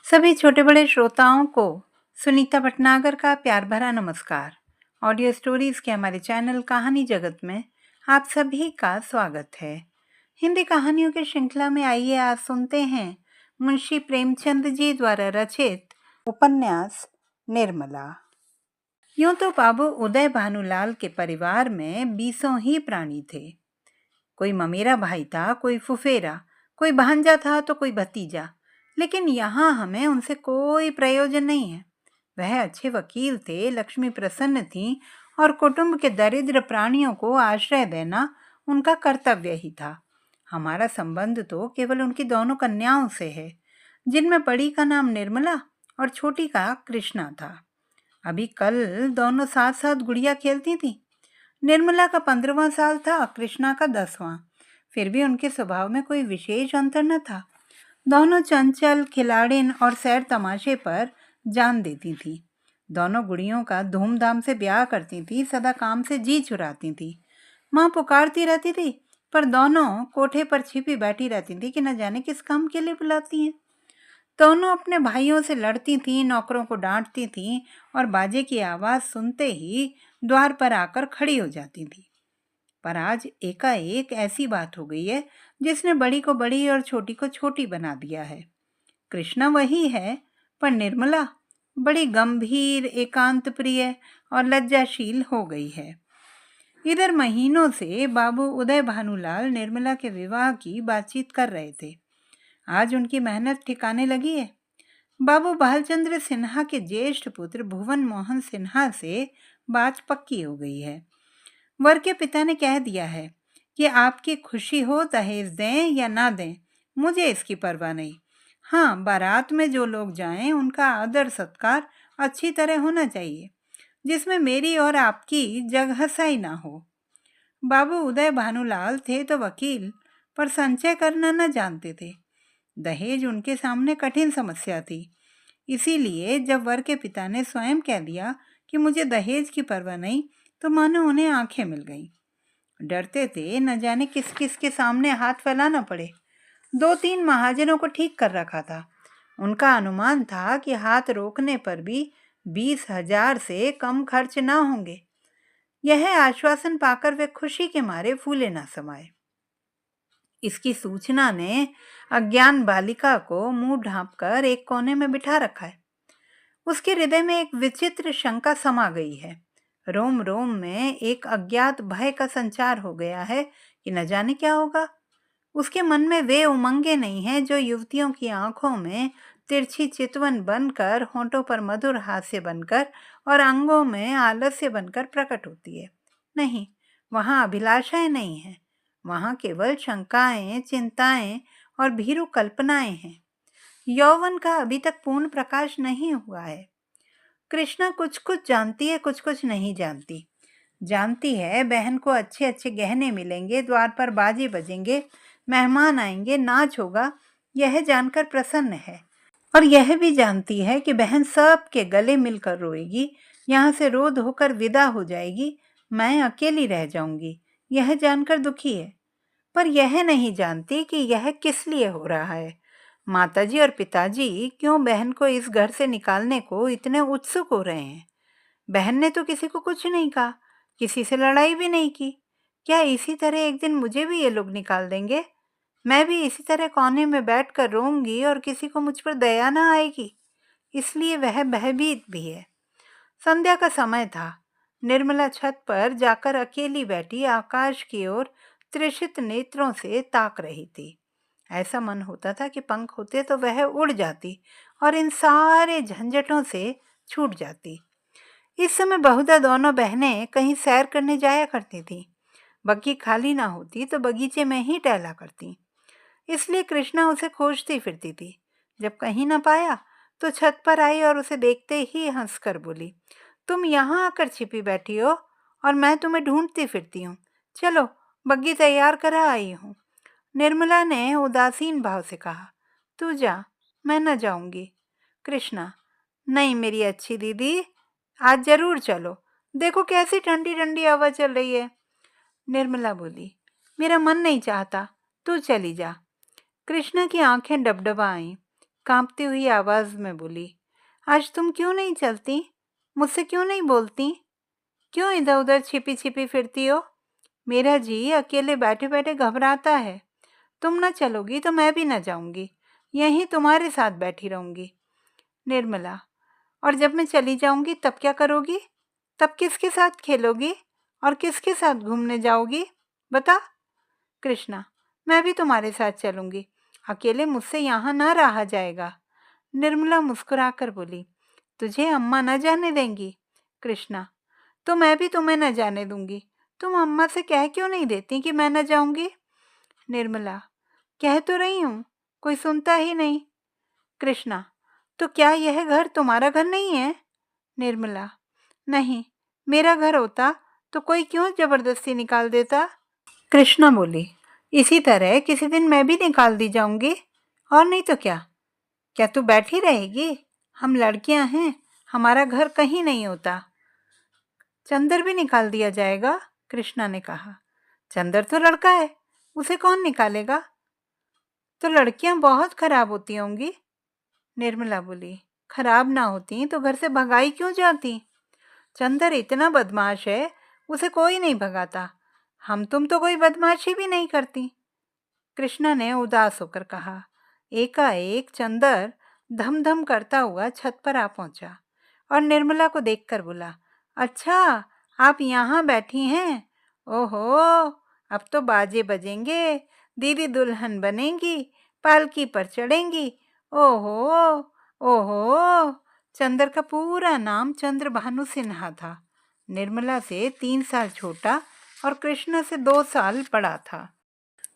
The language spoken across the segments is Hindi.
सभी छोटे बड़े श्रोताओं को सुनीता भटनागर का प्यार भरा नमस्कार। ऑडियो स्टोरीज के हमारे चैनल कहानी जगत में आप सभी का स्वागत है। हिंदी कहानियों की श्रृंखला में आइए आज सुनते हैं मुंशी प्रेमचंद जी द्वारा रचित उपन्यास निर्मला। यूं तो बाबू उदय भानुलाल के परिवार में 20 ही प्राणी थे। कोई ममेरा भाई था, कोई फुफेरा, कोई भांजा था तो कोई भतीजा, लेकिन यहाँ हमें उनसे कोई प्रयोजन नहीं है। वह अच्छे वकील थे, लक्ष्मी प्रसन्न थी और कुटुंब के दरिद्र प्राणियों को आश्रय देना उनका कर्तव्य ही था। हमारा संबंध तो केवल उनकी दोनों कन्याओं से है, जिनमें बड़ी का नाम निर्मला और छोटी का कृष्णा था। अभी कल दोनों साथ साथ गुड़िया खेलती थी। निर्मला का 15वां साल था, कृष्णा का 10वां। फिर भी उनके स्वभाव में कोई विशेष अंतर न था। दोनों चंचल, खिलाड़िन और सैर तमाशे पर जान देती थी। दोनों गुड़ियों का धूमधाम से ब्याह करती थी, सदा काम से जी चुराती थी। माँ पुकारती रहती थी, पर दोनों कोठे पर छिपी बैठी रहती थी कि न जाने किस काम के लिए बुलाती हैं। दोनों अपने भाइयों से लड़ती थीं, नौकरों को डांटती थीं और बाजे की आवाज़ सुनते ही द्वार पर आकर खड़ी हो जाती थी। पर आज एकाएक ऐसी बात हो गई है जिसने बड़ी को बड़ी और छोटी को छोटी बना दिया है। कृष्णा वही है, पर निर्मला बड़ी गंभीर, एकांत प्रिय और लज्जाशील हो गई है। इधर महीनों से बाबू उदय भानुलाल निर्मला के विवाह की बातचीत कर रहे थे। आज उनकी मेहनत ठिकाने लगी है। बाबू भालचंद्र सिन्हा के ज्येष्ठ पुत्र भुवन मोहन सिन्हा से बात पक्की हो गई है। वर के पिता ने कह दिया है कि आपकी खुशी हो दहेज दें या ना दें, मुझे इसकी परवाह नहीं। हाँ, बारात में जो लोग जाएं उनका आदर सत्कार अच्छी तरह होना चाहिए, जिसमें मेरी और आपकी जगहसाई ना हो। बाबू उदय भानुलाल थे तो वकील, पर संचय करना न जानते थे। दहेज उनके सामने कठिन समस्या थी। इसीलिए जब वर के पिता ने स्वयं कह दिया कि मुझे दहेज की परवाह नहीं, तो मानो उन्हें आंखें मिल गईं। डरते थे न जाने किस किस के सामने हाथ फैलाना पड़े। 2-3 महाजनों को ठीक कर रखा था। उनका अनुमान था कि हाथ रोकने पर भी 20,000 से कम खर्च ना होंगे। यह आश्वासन पाकर वे खुशी के मारे फूले ना समाये। इसकी सूचना ने अज्ञान बालिका को मुंह ढांपकर एक कोने में बिठा रखा है। उसके हृदय में एक विचित्र शंका समा गई है। रोम रोम में एक अज्ञात भय का संचार हो गया है कि न जाने क्या होगा। उसके मन में वे उमंगें नहीं हैं जो युवतियों की आंखों में तिरछी चितवन बनकर, होंठों पर मधुर हास्य बनकर और अंगों में आलस्य बनकर प्रकट होती है। नहीं, वहाँ अभिलाषाएं नहीं हैं। वहाँ केवल शंकाएं, चिंताएं और भीरू कल्पनाएं हैं। यौवन का अभी तक पूर्ण प्रकाश नहीं हुआ है। कृष्णा कुछ कुछ जानती है, कुछ कुछ नहीं जानती। जानती है बहन को अच्छे अच्छे गहने मिलेंगे, द्वार पर बाजे बजेंगे, मेहमान आएंगे, नाच होगा, यह जानकर प्रसन्न है। और यह भी जानती है कि बहन सब के गले मिलकर रोएगी, यहाँ से रो धोकर विदा हो जाएगी, मैं अकेली रह जाऊंगी, यह जानकर दुखी है। पर यह नहीं जानती कि यह किस लिए हो रहा है। माताजी और पिताजी क्यों बहन को इस घर से निकालने को इतने उत्सुक हो रहे हैं। बहन ने तो किसी को कुछ नहीं कहा, किसी से लड़ाई भी नहीं की। क्या इसी तरह एक दिन मुझे भी ये लोग निकाल देंगे? मैं भी इसी तरह कोने में बैठकर रोऊंगी और किसी को मुझ पर दया ना आएगी। इसलिए वह भयभीत भी है। संध्या का समय था। निर्मला छत पर जाकर अकेली बैठी आकाश की ओर त्रिषित नेत्रों से ताक रही थी। ऐसा मन होता था कि पंख होते तो वह उड़ जाती और इन सारे झंझटों से छूट जाती। इस समय बहुधा दोनों बहनें कहीं सैर करने जाया करती थीं। बग्गी खाली ना होती तो बगीचे में ही टहला करती। इसलिए कृष्णा उसे खोजती फिरती थी। जब कहीं ना पाया तो छत पर आई और उसे देखते ही हंसकर बोली, तुम यहाँ आकर छिपी बैठी हो और मैं तुम्हें ढूंढती फिरती हूँ। चलो, बग्गी तैयार करा आई हूँ। निर्मला ने उदासीन भाव से कहा, तू जा, मैं न जाऊंगी। कृष्णा, नहीं मेरी अच्छी दीदी, आज जरूर चलो, देखो कैसी ठंडी ठंडी हवा चल रही है। निर्मला बोली, मेरा मन नहीं चाहता, तू चली जा। कृष्णा की आंखें डबडबा आईं। कांपती हुई आवाज़ में बोली, आज तुम क्यों नहीं चलती? मुझसे क्यों नहीं बोलती? क्यों इधर उधर छिपी छिपी फिरती हो? मेरा जी अकेले बैठे बैठे घबराता है। तुम न चलोगी तो मैं भी न जाऊंगी, यहीं तुम्हारे साथ बैठी रहूंगी। निर्मला, और जब मैं चली जाऊंगी तब क्या करोगी? तब किसके साथ खेलोगी और किसके साथ घूमने जाओगी? बता। कृष्णा, मैं भी तुम्हारे साथ चलूंगी, अकेले मुझसे यहाँ ना रहा जाएगा। निर्मला मुस्कुराकर बोली, तुझे अम्मा न जाने देंगी? कृष्णा, तो मैं भी तुम्हें न जाने दूंगी। तुम अम्मा से कह क्यों नहीं देती कि मैं न जाऊंगी? निर्मला, कह तो रही हूँ, कोई सुनता ही नहीं। कृष्णा, तो क्या यह घर तुम्हारा घर नहीं है? निर्मला, नहीं, मेरा घर होता तो कोई क्यों जबरदस्ती निकाल देता? कृष्णा बोली, इसी तरह किसी दिन मैं भी निकाल दी जाऊंगी, और नहीं तो क्या। क्या तू बैठी रहेगी? हम लड़कियां हैं, हमारा घर कहीं नहीं होता। चंदर भी निकाल दिया जाएगा? कृष्णा ने कहा। चंदर तो लड़का है, उसे कौन निकालेगा? तो लड़कियां बहुत खराब होती होंगी। निर्मला बोली, खराब ना होती तो घर से भगाई क्यों जाती? चंदर इतना बदमाश है, उसे कोई नहीं भगाता। हम तुम तो कोई बदमाशी भी नहीं करती। कृष्णा ने उदास होकर कहा। एकाएक चंदर धम धम करता हुआ छत पर आ पहुंचा और निर्मला को देखकर बोला, अच्छा, आप यहाँ बैठी हैं? ओहो, अब तो बाजे बजेंगे, दीदी दुल्हन बनेंगी, पालकी पर चढ़ेंगी। ओहो ओहो। चंदर का पूरा नाम चंद्रभानु सिन्हा था। निर्मला से 3 साल छोटा और कृष्णा से 2 साल बड़ा था।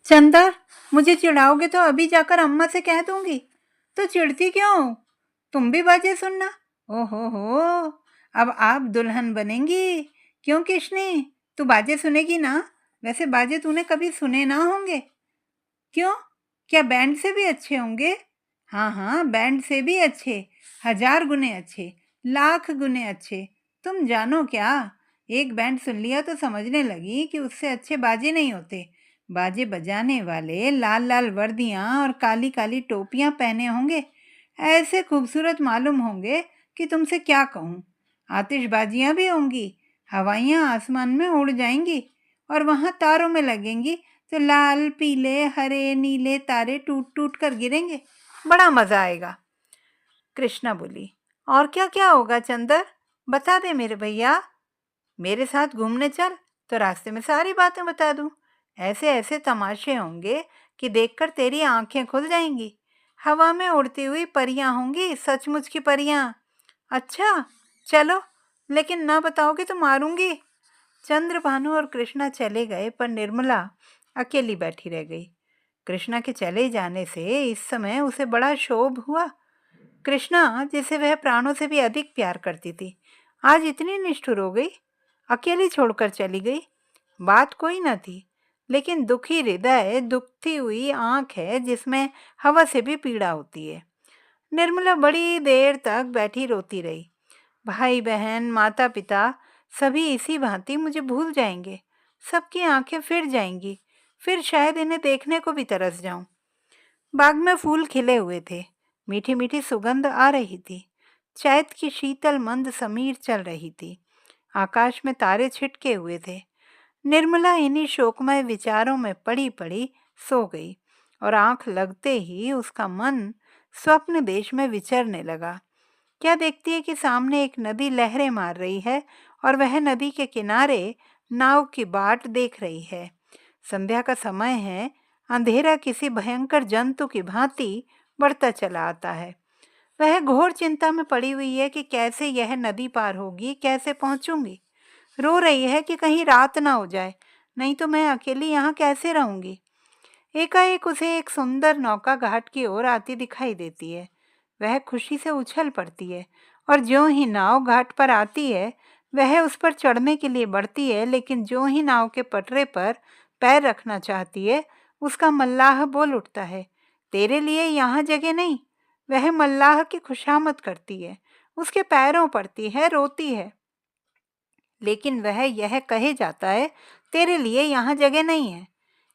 चंदर, मुझे चिढ़ाओगे तो अभी जाकर अम्मा से कह दूंगी। तो चिढ़ती क्यों? तुम भी बाजे सुनना। ओहो हो, अब आप दुल्हन बनेंगी। क्यों किशनी, तू बाजे सुनेगी ना? वैसे बाजे तूने कभी सुने ना होंगे। क्यों, क्या बैंड से भी अच्छे होंगे? हाँ हाँ, बैंड से भी अच्छे, 1000 गुने अच्छे, लाख गुने अच्छे। तुम जानो क्या, एक बैंड सुन लिया तो समझने लगी कि उससे अच्छे बाजे नहीं होते। बाजे बजाने वाले लाल लाल वर्दियाँ और काली काली टोपियाँ पहने होंगे, ऐसे खूबसूरत मालूम होंगे कि तुमसे क्या कहूँ। आतिशबाजियाँ भी होंगी, हवाइयाँ आसमान में उड़ जाएंगी और वहाँ तारों में लगेंगी तो लाल पीले हरे नीले तारे टूट टूट कर गिरेंगे। बड़ा मजा आएगा। कृष्णा बोली, और क्या क्या होगा चंदर, बता दे मेरे भैया। मेरे साथ घूमने चल तो रास्ते में सारी बातें बता दूं। ऐसे ऐसे तमाशे होंगे कि देखकर तेरी आंखें खुल जाएंगी। हवा में उड़ती हुई परियां होंगी, सचमुच की परियां। अच्छा, चलो, लेकिन ना बताओगे तो मारूंगी। चंद्रभानु और कृष्णा चले गए, पर निर्मला अकेली बैठी रह गई। कृष्णा के चले जाने से इस समय उसे बड़ा क्षोभ हुआ। कृष्णा, जिसे वह प्राणों से भी अधिक प्यार करती थी, आज इतनी निष्ठुर हो गई, अकेली छोड़कर चली गई। बात कोई न थी, लेकिन दुखी हृदय, दुखती हुई आंख है जिसमें हवा से भी पीड़ा होती है। निर्मला बड़ी देर तक बैठी रोती रही। भाई बहन, माता पिता सभी इसी भांति मुझे भूल जाएंगे। सबकी आंखें फिर जाएंगी, फिर शायद इन्हें देखने को भी तरस जाऊं। बाग में फूल खिले हुए थे, मीठी मीठी सुगंध आ रही थी। चैत की शीतल मंद समीर चल रही थी। आकाश में तारे छिटके हुए थे। निर्मला इन्हीं शोकमय विचारों में पड़ी पड़ी सो गई और आंख लगते ही उसका मन स्वप्न देश में विचरने लगा। क्या देखती है कि सामने एक नदी लहरें मार रही है और वह नदी के किनारे नाव की बाट देख रही है। संध्या का समय है, अंधेरा किसी भयंकर जंतु की भांति बढ़ता चला आता है। वह घोर चिंता में पड़ी हुई है कि कैसे यह नदी पार होगी, कैसे पहुंचूंगी। रो रही है कि कहीं रात ना हो जाए, नहीं तो मैं अकेली यहाँ कैसे रहूंगी। एकाएक उसे एक सुंदर नौका घाट की ओर आती दिखाई देती है। वह खुशी से उछल पड़ती है और ज्यों ही नाव घाट पर आती है, वह उस पर चढ़ने के लिए बढ़ती है, लेकिन ज्यों ही नाव के पटरे पर पैर रखना चाहती है, उसका मल्लाह बोल उठता है, तेरे लिए यहाँ जगह नहीं। वह मल्लाह की खुशामद करती है, उसके पैरों पड़ती है, रोती है, लेकिन वह यह कहे जाता है, तेरे लिए यहाँ जगह नहीं है।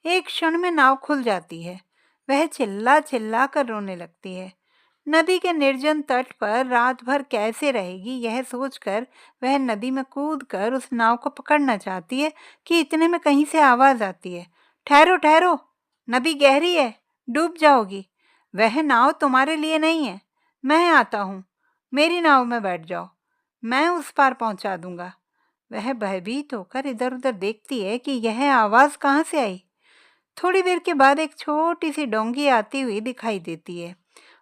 एक क्षण में नाव खुल जाती है। वह चिल्ला चिल्ला कर रोने लगती है। नदी के निर्जन तट पर रात भर कैसे रहेगी, यह सोचकर वह नदी में कूदकर उस नाव को पकड़ना चाहती है कि इतने में कहीं से आवाज आती है, ठहरो ठहरो, नदी गहरी है, डूब जाओगी। वह नाव तुम्हारे लिए नहीं है, मैं आता हूँ, मेरी नाव में बैठ जाओ, मैं उस पार पहुंचा दूंगा। वह भयभीत होकर इधर उधर देखती है कि यह आवाज कहाँ से आई। थोड़ी देर के बाद एक छोटी सी डोंगी आती हुई दिखाई देती है।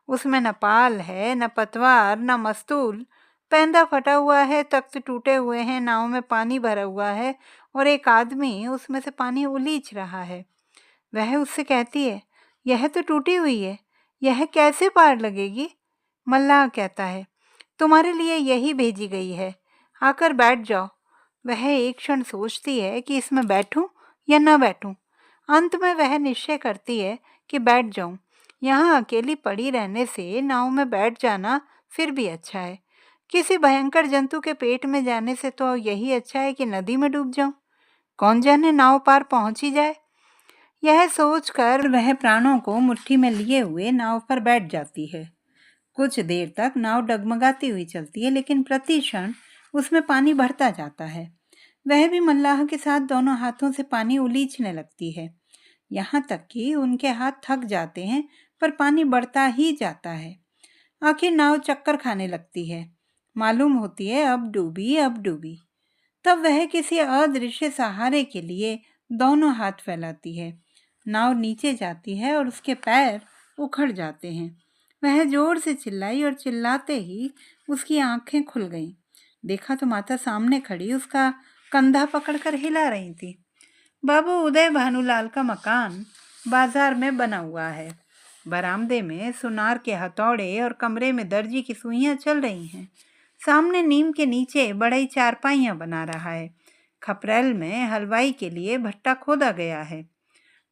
उसमें न पाल है, न पतवार, न मस्तूल। पैंदा फटा हुआ है, तख्त टूटे हुए हैं, नाव में पानी भरा हुआ है और एक आदमी उसमें से पानी उलीच रहा है। वह उससे कहती है, यह तो टूटी हुई है, यह कैसे पार लगेगी? मल्लाह कहता है, तुम्हारे लिए यही भेजी गई है, आकर बैठ जाओ। वह एक क्षण सोचती है कि इसमें बैठूं या न बैठूं। अंत में वह निश्चय करती है कि बैठ जाऊं। यहाँ अकेली पड़ी रहने से नाव में बैठ जाना फिर भी अच्छा है। किसी भयंकर जंतु के पेट में जाने से तो यही अच्छा है कि नदी में डूब जाऊं। कौन जाने नाव पार पहुंच ही जाए। यह सोचकर वह प्राणों को मुट्ठी में लिए हुए नाव पर बैठ जाती है। कुछ देर तक नाव डगमगाती हुई चलती है, लेकिन प्रति क्षण उसमें पानी बढ़ता जाता है। वह भी मल्लाह के साथ दोनों हाथों से पानी उलीचने लगती है, यहाँ तक कि उनके हाथ थक जाते हैं, पर पानी बढ़ता ही जाता है। आखिर नाव चक्कर खाने लगती है। मालूम होती है अब डूबी, अब डूबी। तब वह किसी अदृश्य सहारे के लिए दोनों हाथ फैलाती है। नाव नीचे जाती है और उसके पैर उखड़ जाते हैं। वह जोर से चिल्लाई और चिल्लाते ही उसकी आंखें खुल गईं। देखा तो माता सामने खड़ी उसका कंधा पकड़कर हिला रही थी। बाबू उदय भानुलाल का मकान बाजार में बना हुआ है। बरामदे में सुनार के हथौड़े और कमरे में दर्जी की सुइयां चल रही हैं। सामने नीम के नीचे बड़ई चारपाइयां बना रहा है। खपरेल में हलवाई के लिए भट्टा खोदा गया है।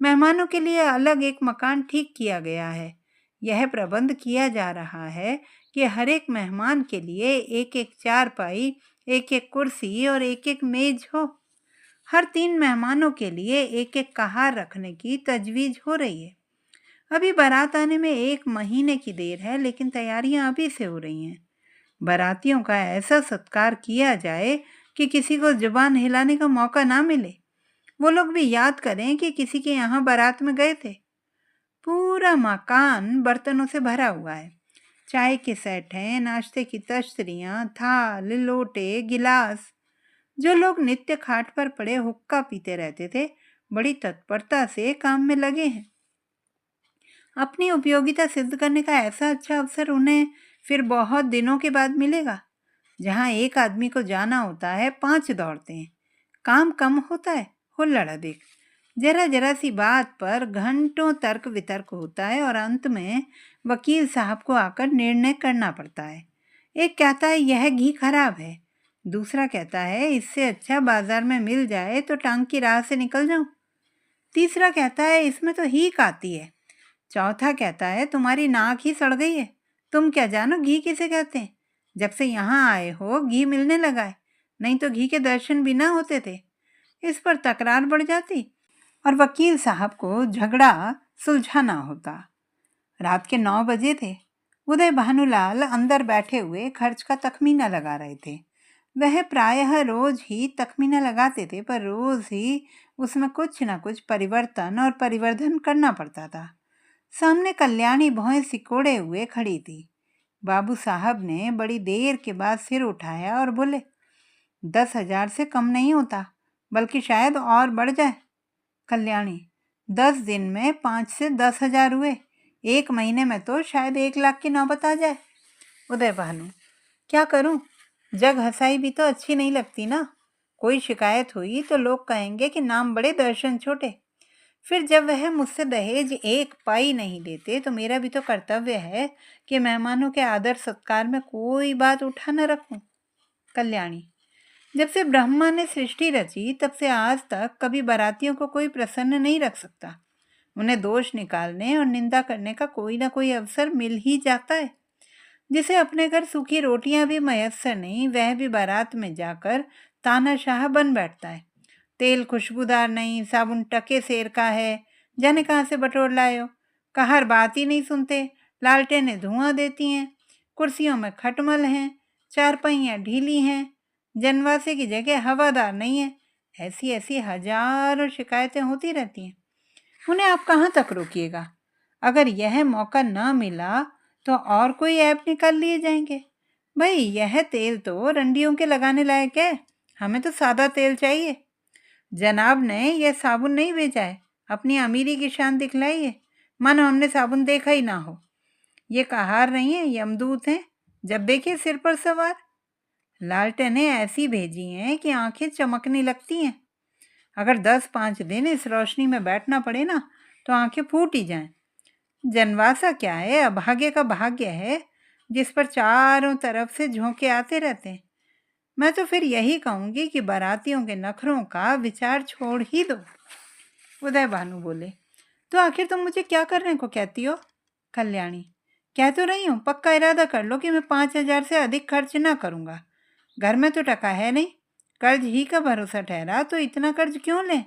मेहमानों के लिए अलग एक मकान ठीक किया गया है। यह प्रबंध किया जा रहा है कि हर एक मेहमान के लिए एक एक चारपाई, एक एक कुर्सी और एक एक मेज हो। हर 3 मेहमानों के लिए एक एक कहार रखने की तजवीज हो रही है। अभी बारात आने में 1 महीने की देर है, लेकिन तैयारियां अभी से हो रही हैं। बारातियों का ऐसा सत्कार किया जाए कि किसी को जुबान हिलाने का मौका ना मिले। वो लोग भी याद करें कि किसी के यहाँ बारात में गए थे। पूरा मकान बर्तनों से भरा हुआ है। चाय के सेट हैं, नाश्ते की तश्तरियाँ, थाल, लोटे, गिलास। जो लोग नित्य खाट पर पड़े हुक्का पीते रहते थे, बड़ी तत्परता से काम में लगे हैं। अपनी उपयोगिता सिद्ध करने का ऐसा अच्छा अवसर उन्हें फिर बहुत दिनों के बाद मिलेगा। जहाँ एक आदमी को जाना होता है, 5 दौड़ते हैं। काम कम होता है, हुल्लड़ देख। जरा जरा सी बात पर घंटों तर्क वितर्क होता है और अंत में वकील साहब को आकर निर्णय करना पड़ता है। एक कहता है यह घी खराब है, दूसरा कहता है इससे अच्छा बाजार में मिल जाए तो टांग की राह से निकल जाऊं। तीसरा कहता है इसमें तो हीक आती है। चौथा कहता है तुम्हारी नाक ही सड़ गई है, तुम क्या जानो घी किसे कहते हैं। जब से यहाँ आए हो घी मिलने लगा है, नहीं तो घी के दर्शन भी ना होते थे। इस पर तकरार बढ़ जाती और वकील साहब को झगड़ा सुलझाना होता। रात के 9 बजे थे। उदय भानुलाल अंदर बैठे हुए खर्च का तखमीना लगा रहे थे। वह प्रायः रोज ही तखमीना लगाते थे, पर रोज ही उसमें कुछ न कुछ परिवर्तन और परिवर्धन करना पड़ता था। सामने कल्याणी भौहें सिकोड़े हुए खड़ी थी। बाबू साहब ने बड़ी देर के बाद सिर उठाया और बोले, 10,000 से कम नहीं होता, बल्कि शायद और बढ़ जाए। कल्याणी, 10 दिन में 5 से 10,000 हुए, 1 महीने में तो शायद 1 लाख की नौबत आ जाए। उदय भानु, क्या करूं, जग हंसाई भी तो अच्छी नहीं लगती ना। कोई शिकायत हुई तो लोग कहेंगे कि नाम बड़े दर्शन छोटे। फिर जब वह मुझसे दहेज 1 पाई नहीं देते तो मेरा भी तो कर्तव्य है कि मेहमानों के आदर सत्कार में कोई बात उठा न रखूं। कल्याणी, जब से ब्रह्मा ने सृष्टि रची तब से आज तक कभी बारातियों को कोई प्रसन्न नहीं रख सकता। उन्हें दोष निकालने और निंदा करने का कोई ना कोई अवसर मिल ही जाता है। जिसे अपने घर सूखी रोटियां भी मयस्सर नहीं, वह भी बारात में जाकर तानाशाह बन बैठता है। तेल खुशबूदार नहीं, साबुन टके सेर का है, जाने कहाँ से बटोर लाए हो। कहार बात ही नहीं सुनते, लालटेनें धुआं देती हैं, कुर्सियों में खटमल हैं, चारपाइयाँ ढीली हैं, जनवासे की जगह हवादार नहीं है। ऐसी ऐसी हजारों शिकायतें होती रहती हैं। उन्हें आप कहाँ तक रोकिएगा? अगर यह मौका ना मिला तो और कोई ऐप निकाल लिए जाएंगे। भाई, यह तेल तो रंडियों के लगाने लायक है, हमें तो सादा तेल चाहिए। जनाब ने यह साबुन नहीं भेजा है, अपनी अमीरी की शान दिखलाई है, मानो हमने साबुन देखा ही ना हो। ये कहार नहीं है, यमदूत हैं, जब देखिए सिर पर सवार। लालटेनें ऐसी भेजी हैं कि आंखें चमकने लगती हैं। अगर 10-5 दिन इस रोशनी में बैठना पड़े ना तो आंखें फूट ही जाएं। जनवासा क्या है, अभागे का भाग्य है जिस पर चारों तरफ से झोंके आते रहते हैं। मैं तो फिर यही कहूंगी कि बारातियों के नखरों का विचार छोड़ ही दो। उदय भानु बोले, तो आखिर तुम मुझे क्या करने को कहती हो? कल्याणी, कह तो रही हूँ, पक्का इरादा कर लो कि मैं 5,000 से अधिक खर्च ना करूँगा। घर में तो टका है नहीं, कर्ज ही का भरोसा ठहरा तो इतना कर्ज क्यों लें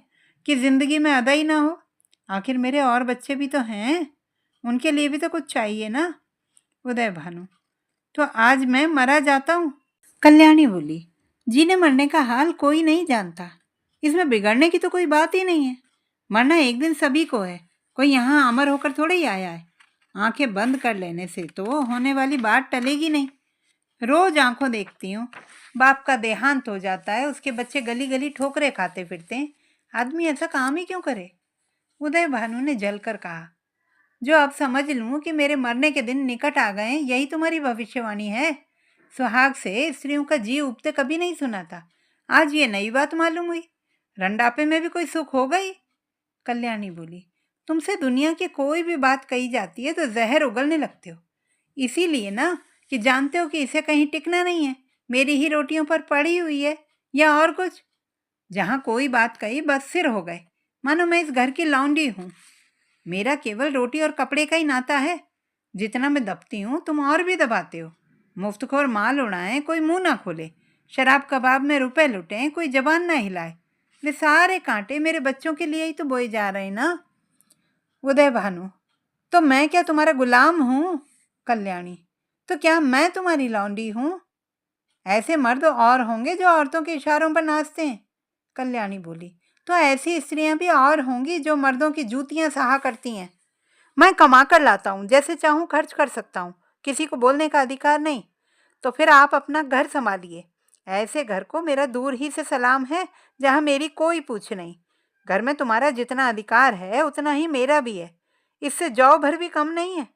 कि जिंदगी में अदा ही ना हो। आखिर मेरे और बच्चे भी तो हैं, उनके लिए भी तो कुछ चाहिए ना। उदय भानु, तो आज मैं मरा जाता हूँ। कल्याणी बोली, जीने मरने का हाल कोई नहीं जानता, इसमें बिगड़ने की तो कोई बात ही नहीं है। मरना एक दिन सभी को है, कोई यहाँ अमर होकर थोड़े ही आया है। आंखें बंद कर लेने से तो होने वाली बात टलेगी नहीं। रोज आंखों देखती हूँ, बाप का देहांत हो जाता है, उसके बच्चे गली गली ठोकरे खाते फिरते हैं। आदमी ऐसा काम ही क्यों करे? उदय भानु ने जलकर कहा, जो अब समझ लूं कि मेरे मरने के दिन निकट आ गए, यही तुम्हारी भविष्यवाणी है। सुहाग से स्त्रियों का जी उबते कभी नहीं सुना था, आज ये नई बात मालूम हुई। रंडापे में भी कोई सुख हो गई? कल्याणी बोली, तुमसे दुनिया की कोई भी बात कही जाती है तो जहर उगलने लगते हो। इसीलिए ना कि जानते हो कि इसे कहीं टिकना नहीं है, मेरी ही रोटियों पर पड़ी हुई है, या और कुछ। जहाँ कोई बात कही बस सिर हो गए, मानो मैं इस घर की लौंडी हूँ। मेरा केवल रोटी और कपड़े का ही नाता है। जितना मैं दबती हूँ तुम और भी दबाते हो। मुफ्तखोर माल उड़ाएं, कोई मुंह ना खोले। शराब कबाब में रुपए लुटें, कोई जबान ना हिलाए। वे सारे कांटे मेरे बच्चों के लिए ही तो बोए जा रहे ना। उदय भानु, तो मैं क्या तुम्हारा गुलाम हूँ? कल्याणी, तो क्या मैं तुम्हारी लौंडी हूँ? ऐसे मर्द और होंगे जो औरतों के इशारों पर नाचते हैं। कल्याणी बोली, तो ऐसी स्त्रियां भी और होंगी जो मर्दों की जूतियां सहा करती हैं। मैं कमा कर लाता हूँ, जैसे चाहूँ खर्च कर सकता हूँ, किसी को बोलने का अधिकार नहीं। तो फिर आप अपना घर संभालिए। ऐसे घर को मेरा दूर ही से सलाम है जहाँ मेरी कोई पूछ नहीं। घर में तुम्हारा जितना अधिकार है उतना ही मेरा भी है, इससे जौ भर भी कम नहीं है।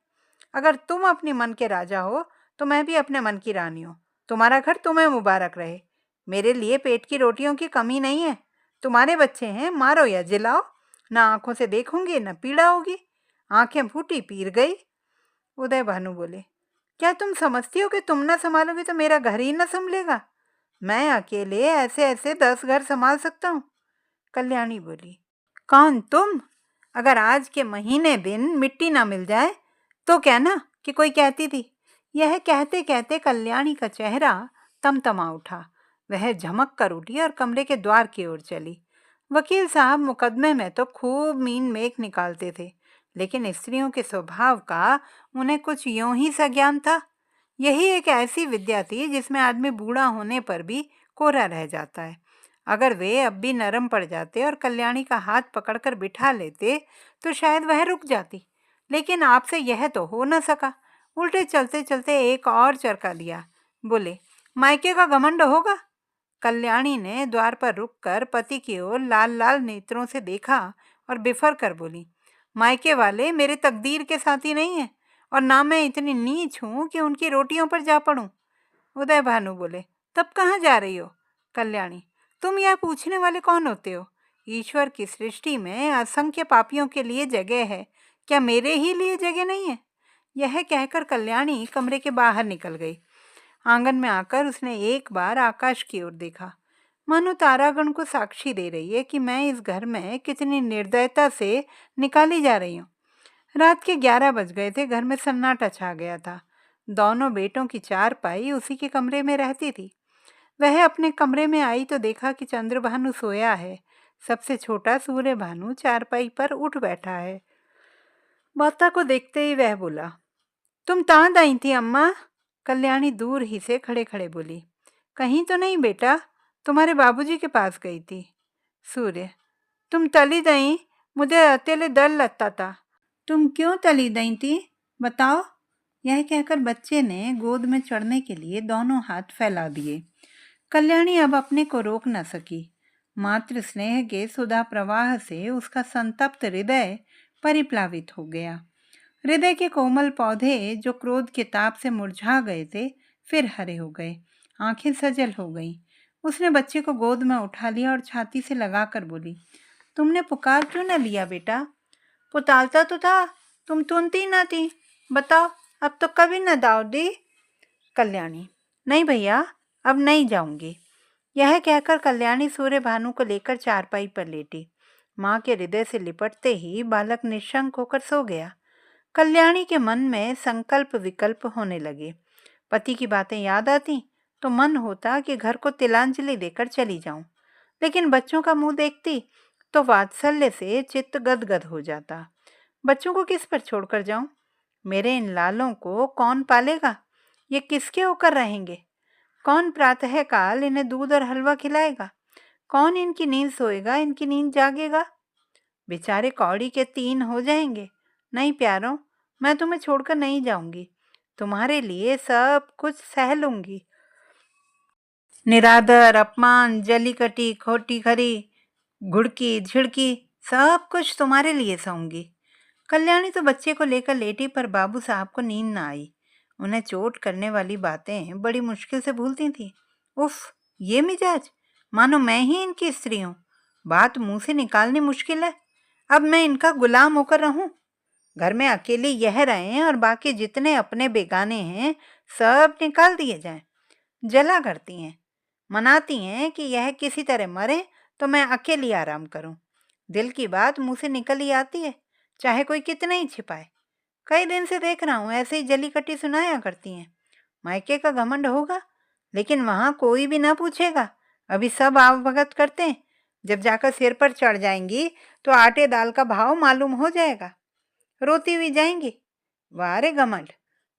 अगर तुम अपने मन के राजा हो तो मैं भी अपने मन की रानी हूँ। तुम्हारा घर तुम्हें मुबारक रहे। मेरे लिए पेट की रोटियों की कमी नहीं है। तुम्हारे बच्चे हैं, मारो या जिलाओ, ना आंखों से देखूंगी न पीड़ा होगी। आंखें फूटी पीर गई। उदय भानु बोले, क्या तुम समझती हो कि तुम ना संभालोगे तो मेरा घर ही ना संभलेगा? मैं अकेले ऐसे ऐसे 10 घर संभाल सकता हूँ। कल्याणी बोली, कौन तुम? अगर आज के महीने दिन मिट्टी ना मिल जाए तो कहना कि कोई कहती थी। यह कहते कहते कल्याणी का चेहरा तमतमा उठा। वह झमक कर उठी और कमरे के द्वार की ओर चली। वकील साहब मुकदमे में तो खूब मीन मेख निकालते थे, लेकिन स्त्रियों के स्वभाव का उन्हें कुछ यूं ही सा ज्ञान था। यही एक ऐसी विद्या थी जिसमें आदमी बूढ़ा होने पर भी कोरा रह जाता है। अगर वे अब भी नरम पड़ जाते और कल्याणी का हाथ पकड़कर बिठा लेते तो शायद वह रुक जाती, लेकिन आपसे यह तो हो न सका। उल्टे चलते चलते एक और चरका दिया। बोले, मायके का घमंड होगा? कल्याणी ने द्वार पर रुककर पति की ओर लाल लाल नेत्रों से देखा और बिफर कर बोली, मायके वाले मेरे तकदीर के साथी नहीं है, और ना मैं इतनी नीच हूँ कि उनकी रोटियों पर जा पड़ूं। उदय भानु बोले, तब कहाँ जा रही हो? कल्याणी, तुम यह पूछने वाले कौन होते हो? ईश्वर की सृष्टि में असंख्य पापियों के लिए जगह है, क्या मेरे ही लिए जगह नहीं है? यह कहकर कल्याणी कमरे के बाहर निकल गई। आंगन में आकर उसने एक बार आकाश की ओर देखा, मानो तारागण को साक्षी दे रही है कि मैं इस घर में कितनी निर्दयता से निकाली जा रही हूँ। रात के 11 बज गए थे। घर में सन्नाटा छा गया था। दोनों बेटों की चारपाई उसी के कमरे में रहती थी। वह अपने कमरे में आई तो देखा कि चंद्रभानु सोया है। सबसे छोटा सूर्य भानु चारपाई पर उठ बैठा है। माता को देखते ही वह बोला, तुम तांद आई थी अम्मा? कल्याणी दूर ही से खड़े खड़े बोली। कहीं तो नहीं बेटा, तुम्हारे बाबूजी के पास गई थी। सूर्य, तुम तली दई, मुझे अकेले डर लगता था। तुम क्यों तली दई थी, बताओ? यह कहकर बच्चे ने गोद में चढ़ने के लिए दोनों हाथ फैला दिए। कल्याणी अब अपने को रोक न सकी। मातृ स्नेह के सुधा प्रवाह से उसका संतप्त हृदय परिप्लावित हो गया। हृदय के कोमल पौधे जो क्रोध के ताप से मुरझा गए थे, फिर हरे हो गए, आंखें सजल हो गईं। उसने बच्चे को गोद में उठा लिया और छाती से लगाकर बोली, तुमने पुकार क्यों न लिया बेटा? पुकारता तो था, तुम सुनती ना थी। बताओ, अब तो कभी न दाव दी। कल्याणी, नहीं भैया, अब नहीं जाऊंगी। यह कहकर कल्याणी सूर्य भानु को लेकर चारपाई पर लेटी। माँ के हृदय से लिपटते ही बालक निशंक होकर सो गया। कल्याणी के मन में संकल्प विकल्प होने लगे। पति की बातें याद आती तो मन होता कि घर को तिलांजलि देकर चली जाऊं, लेकिन बच्चों का मुंह देखती तो वात्सल्य से चित्त गदगद हो जाता। बच्चों को किस पर छोड़कर जाऊं? मेरे इन लालों को कौन पालेगा? ये किसके होकर रहेंगे? कौन प्रातःकाल इन्हें दूध और हलवा खिलाएगा? कौन इनकी नींद सोएगा, इनकी नींद जागेगा? बेचारे कौड़ी के 3 हो जाएंगे। नहीं प्यारों, मैं तुम्हें छोड़कर नहीं जाऊंगी। तुम्हारे लिए सब कुछ सह लूंगी। निरादर, अपमान, जलीकटी, खोटी खरी, घुड़की झिड़की, सब कुछ तुम्हारे लिए सहूंगी। कल्याणी तो बच्चे को लेकर लेटी, पर बाबू साहब को नींद न आई। उन्हें चोट करने वाली बातें बड़ी मुश्किल से भूलती थी। उफ, ये मिजाज, मानो मैं ही इनकी स्त्री हूँ। बात मुंह से निकालनी मुश्किल है। अब मैं इनका गुलाम होकर रहूं? घर में अकेले यह रहें और बाकी जितने अपने बेगाने हैं सब निकाल दिए जाएं। जला करती हैं, मनाती हैं कि यह किसी तरह मरे तो मैं अकेली आराम करूं। दिल की बात मुंह से निकल ही आती है, चाहे कोई कितना ही छिपाए। कई दिन से देख रहा हूं, ऐसे ही जली कटी सुनाया करती हैं। मायके का घमंड होगा, लेकिन वहां कोई भी ना पूछेगा। अभी सब आवभगत करते हैं, जब जाकर सिर पर चढ़ जाएंगी तो आटे दाल का भाव मालूम हो जाएगा। रोती हुई जाएंगी। वाह रे घमंड,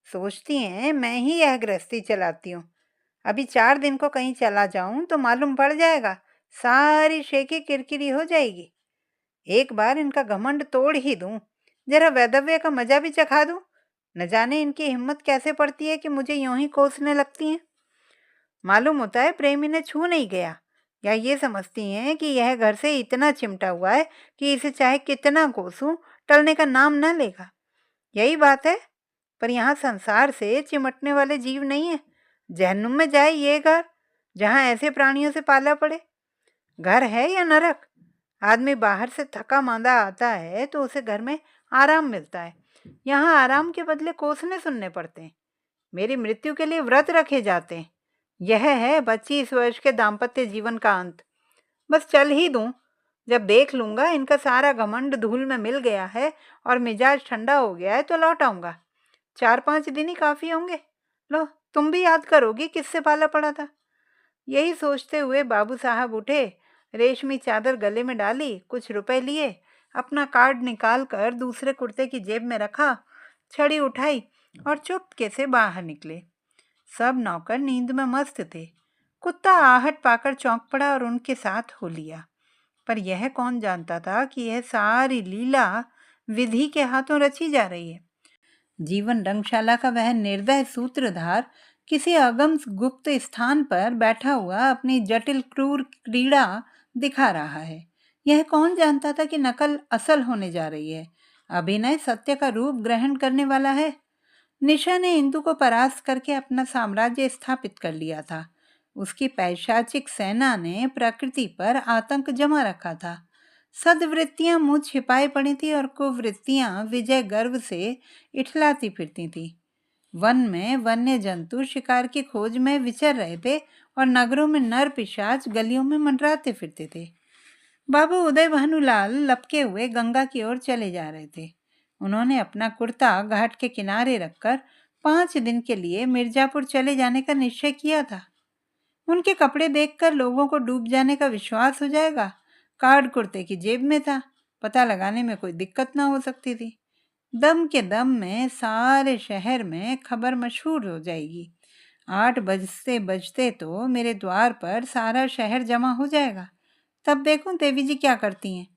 सोचती हैं मैं ही यह गृहस्थी चलाती हूँ। अभी 4 दिन को कहीं चला जाऊं तो मालूम पड़ जाएगा, सारी शेखी किरकिरी हो जाएगी। एक बार इनका घमंड तोड़ ही दूं, जरा वैधव्य का मजा भी चखा दूं। न जाने इनकी हिम्मत कैसे पड़ती है कि मुझे यूं ही कोसने लगती हैं। मालूम होता है प्रेम इन्हें छू नहीं गया, या ये समझती हैं कि यह घर से इतना चिमटा हुआ है कि इसे चाहे कितना कोसूं टलने का नाम न लेगा। यही बात है, पर यहाँ संसार से चिमटने वाले जीव नहीं है। जहन्नुम में जाए ये घर, जहाँ ऐसे प्राणियों से पाला पड़े। घर है या नरक? आदमी बाहर से थका मांदा आता है तो उसे घर में आराम मिलता है। यहाँ आराम के बदले कोसने सुनने पड़ते हैं। मेरी मृत्यु के लिए व्रत रखे जाते हैं। यह है 25 वर्ष के दाम्पत्य जीवन का अंत। बस चल ही दूं, जब देख लूंगा इनका सारा घमंड धूल में मिल गया है और मिजाज ठंडा हो गया है तो लौट आऊंगा। 4-5 दिन ही काफी होंगे। लो, तुम भी याद करोगी किससे पाला पड़ा था। यही सोचते हुए बाबू साहब उठे, रेशमी चादर गले में डाली, कुछ रुपए लिए, अपना कार्ड निकाल कर दूसरे कुर्ते की जेब में रखा, छड़ी उठाई और चुपके से बाहर निकले। सब नौकर नींद में मस्त थे। कुत्ता आहट पाकर चौंक पड़ा और उनके साथ हो लिया। पर यह कौन जानता था कि यह सारी लीला विधि के हाथों रची जा रही है। जीवन रंगशाला का वह निर्दय सूत्रधार किसी अगम गुप्त स्थान पर बैठा हुआ अपनी जटिल क्रूर क्रीड़ा दिखा रहा है। यह कौन जानता था कि नकल असल होने जा रही है, अभिनय सत्य का रूप ग्रहण करने वाला है। निशा ने इंदु को परास्त करके अपना साम्राज्य स्थापित कर लिया था। उसकी पैशाचिक सेना ने प्रकृति पर आतंक जमा रखा था। सद्वृत्तियां मुंह छिपाए पड़ी थी और कुवृत्तियां विजय गर्व से इठलाती फिरती थी। वन में वन्य जंतु शिकार की खोज में विचर रहे थे और नगरों में नर पिशाच गलियों में मंडराते फिरते थे। बाबू उदय भानुलाल लपके हुए गंगा की ओर चले जा रहे थे। उन्होंने अपना कुर्ता घाट के किनारे रखकर 5 दिन के लिए मिर्जापुर चले जाने का निश्चय किया था। उनके कपड़े देखकर लोगों को डूब जाने का विश्वास हो जाएगा। कार्ड कुर्ते की जेब में था, पता लगाने में कोई दिक्कत ना हो सकती थी। दम के दम में सारे शहर में खबर मशहूर हो जाएगी। 8 बजते बजते तो मेरे द्वार पर सारा शहर जमा हो जाएगा। तब देखूं देवी जी क्या करती हैं।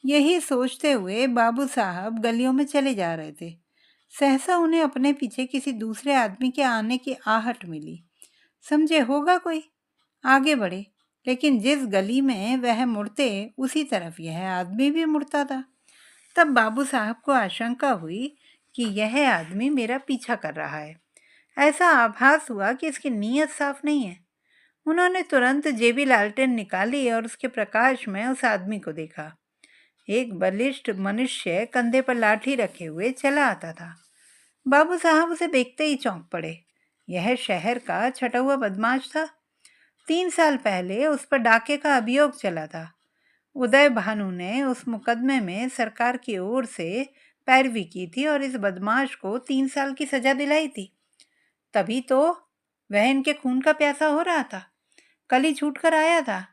यही सोचते हुए बाबू साहब गलियों में चले जा रहे थे। सहसा उन्हें अपने पीछे किसी दूसरे आदमी के आने की आहट मिली। समझे होगा कोई, आगे बढ़े, लेकिन जिस गली में वह मुड़ते उसी तरफ यह आदमी भी मुड़ता था। तब बाबू साहब को आशंका हुई कि यह आदमी मेरा पीछा कर रहा है। ऐसा आभास हुआ कि इसकी नीयत साफ नहीं है। उन्होंने तुरंत जेबी लालटेन निकाली और उसके प्रकाश में उस आदमी को देखा। एक बलिष्ठ मनुष्य कंधे पर लाठी रखे हुए चला आता था। बाबू साहब उसे देखते ही चौंक पड़े। यह शहर का छटा हुआ बदमाश था। 3 साल पहले उस पर डाके का अभियोग चला था। उदय भानु ने उस मुकदमे में सरकार की ओर से पैरवी की थी और इस बदमाश को 3 साल की सजा दिलाई थी। तभी तो वह इनके खून का प्यासा हो रहा था। कल ही छूट कर आया था।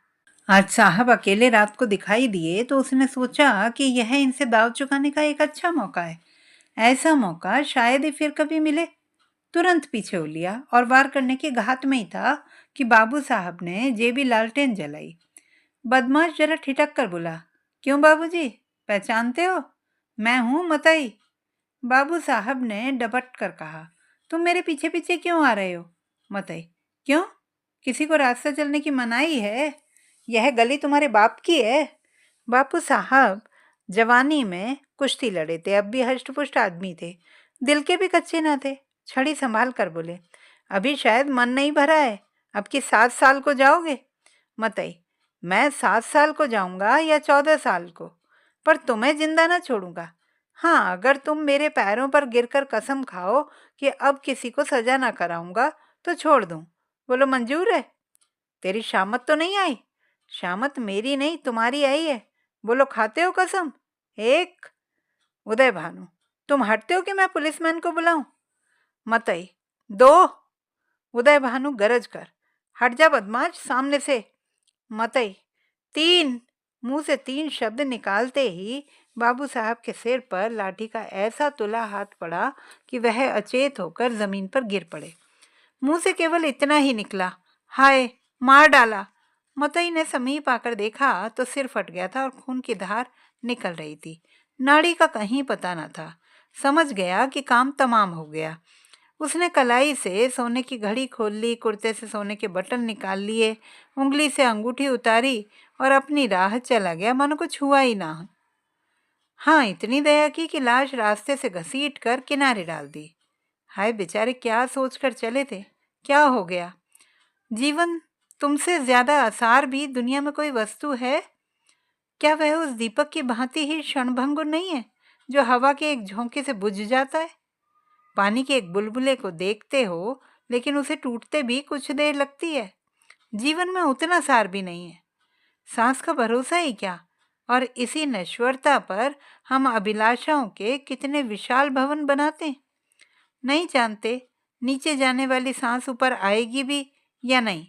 आज साहब अकेले रात को दिखाई दिए तो उसने सोचा कि यह इनसे दाव चुकाने का एक अच्छा मौका है। ऐसा मौका शायद ही फिर कभी मिले। तुरंत पीछे हो लिया और वार करने की घात में ही था कि बाबू साहब ने जेबी लालटेन जलाई। बदमाश जरा ठिठक कर बोला, क्यों बाबूजी, पहचानते हो? मैं हूँ मतई। बाबू साहब ने डपट कर कहा, तुम मेरे पीछे पीछे क्यों आ रहे हो? मतई, क्यों? किसी को रास्ता चलने की मनाही है? यह गली तुम्हारे बाप की है? बापू साहब जवानी में कुश्ती लड़े थे, अब भी हष्ट-पुष्ट आदमी थे, दिल के भी कच्चे ना थे। छड़ी संभाल कर बोले, अभी शायद मन नहीं भरा है, अब की 7 साल को जाओगे? मतई, मैं 7 साल को जाऊंगा या 14 साल को, पर तुम्हें जिंदा ना छोड़ूंगा। हाँ, अगर तुम मेरे पैरों पर गिरकर कसम खाओ कि अब किसी को सजा ना कराऊंगा तो छोड़ दूं। बोलो मंजूर है? तेरी शामत तो नहीं आई? शामत मेरी नहीं तुम्हारी आई है। बोलो खाते हो कसम? 1। उदय भानु, तुम हटते हो कि मैं पुलिसमैन को बुलाऊं? मतई, 2। उदय भानु गरज कर, हट जा बदमाश सामने से। मतई, 3। मुंह से 3 शब्द निकालते ही बाबू साहब के सिर पर लाठी का ऐसा तुला हाथ पड़ा कि वह अचेत होकर जमीन पर गिर पड़े। मुंह से केवल इतना ही निकला, हाय, मार डाला। मतई ने समीप आकर देखा तो सिर फट गया था और खून की धार निकल रही थी। नाड़ी का कहीं पता न था। समझ गया कि काम तमाम हो गया। उसने कलाई से सोने की घड़ी खोल ली, कुर्ते से सोने के बटन निकाल लिए, उंगली से अंगूठी उतारी और अपनी राह चला गया, मानो कुछ हुआ ही ना। हाँ, इतनी दया की कि लाश रास्ते से घसीट कर किनारे डाल दी। हाय बेचारे, क्या सोचकर चले थे, क्या हो गया? जीवन तुमसे ज्यादा आसार भी दुनिया में कोई वस्तु है? क्या वह उस दीपक की भांति ही क्षणभंगुर नहीं है जो हवा के एक झोंके से बुझ जाता है? पानी के एक बुलबुले को देखते हो लेकिन उसे टूटते भी कुछ देर लगती है। जीवन में उतना सार भी नहीं है। सांस का भरोसा ही क्या, और इसी नश्वरता पर हम अभिलाषाओं के कितने विशाल भवन बनाते। नहीं जानते नीचे जाने वाली सांस ऊपर आएगी भी या नहीं,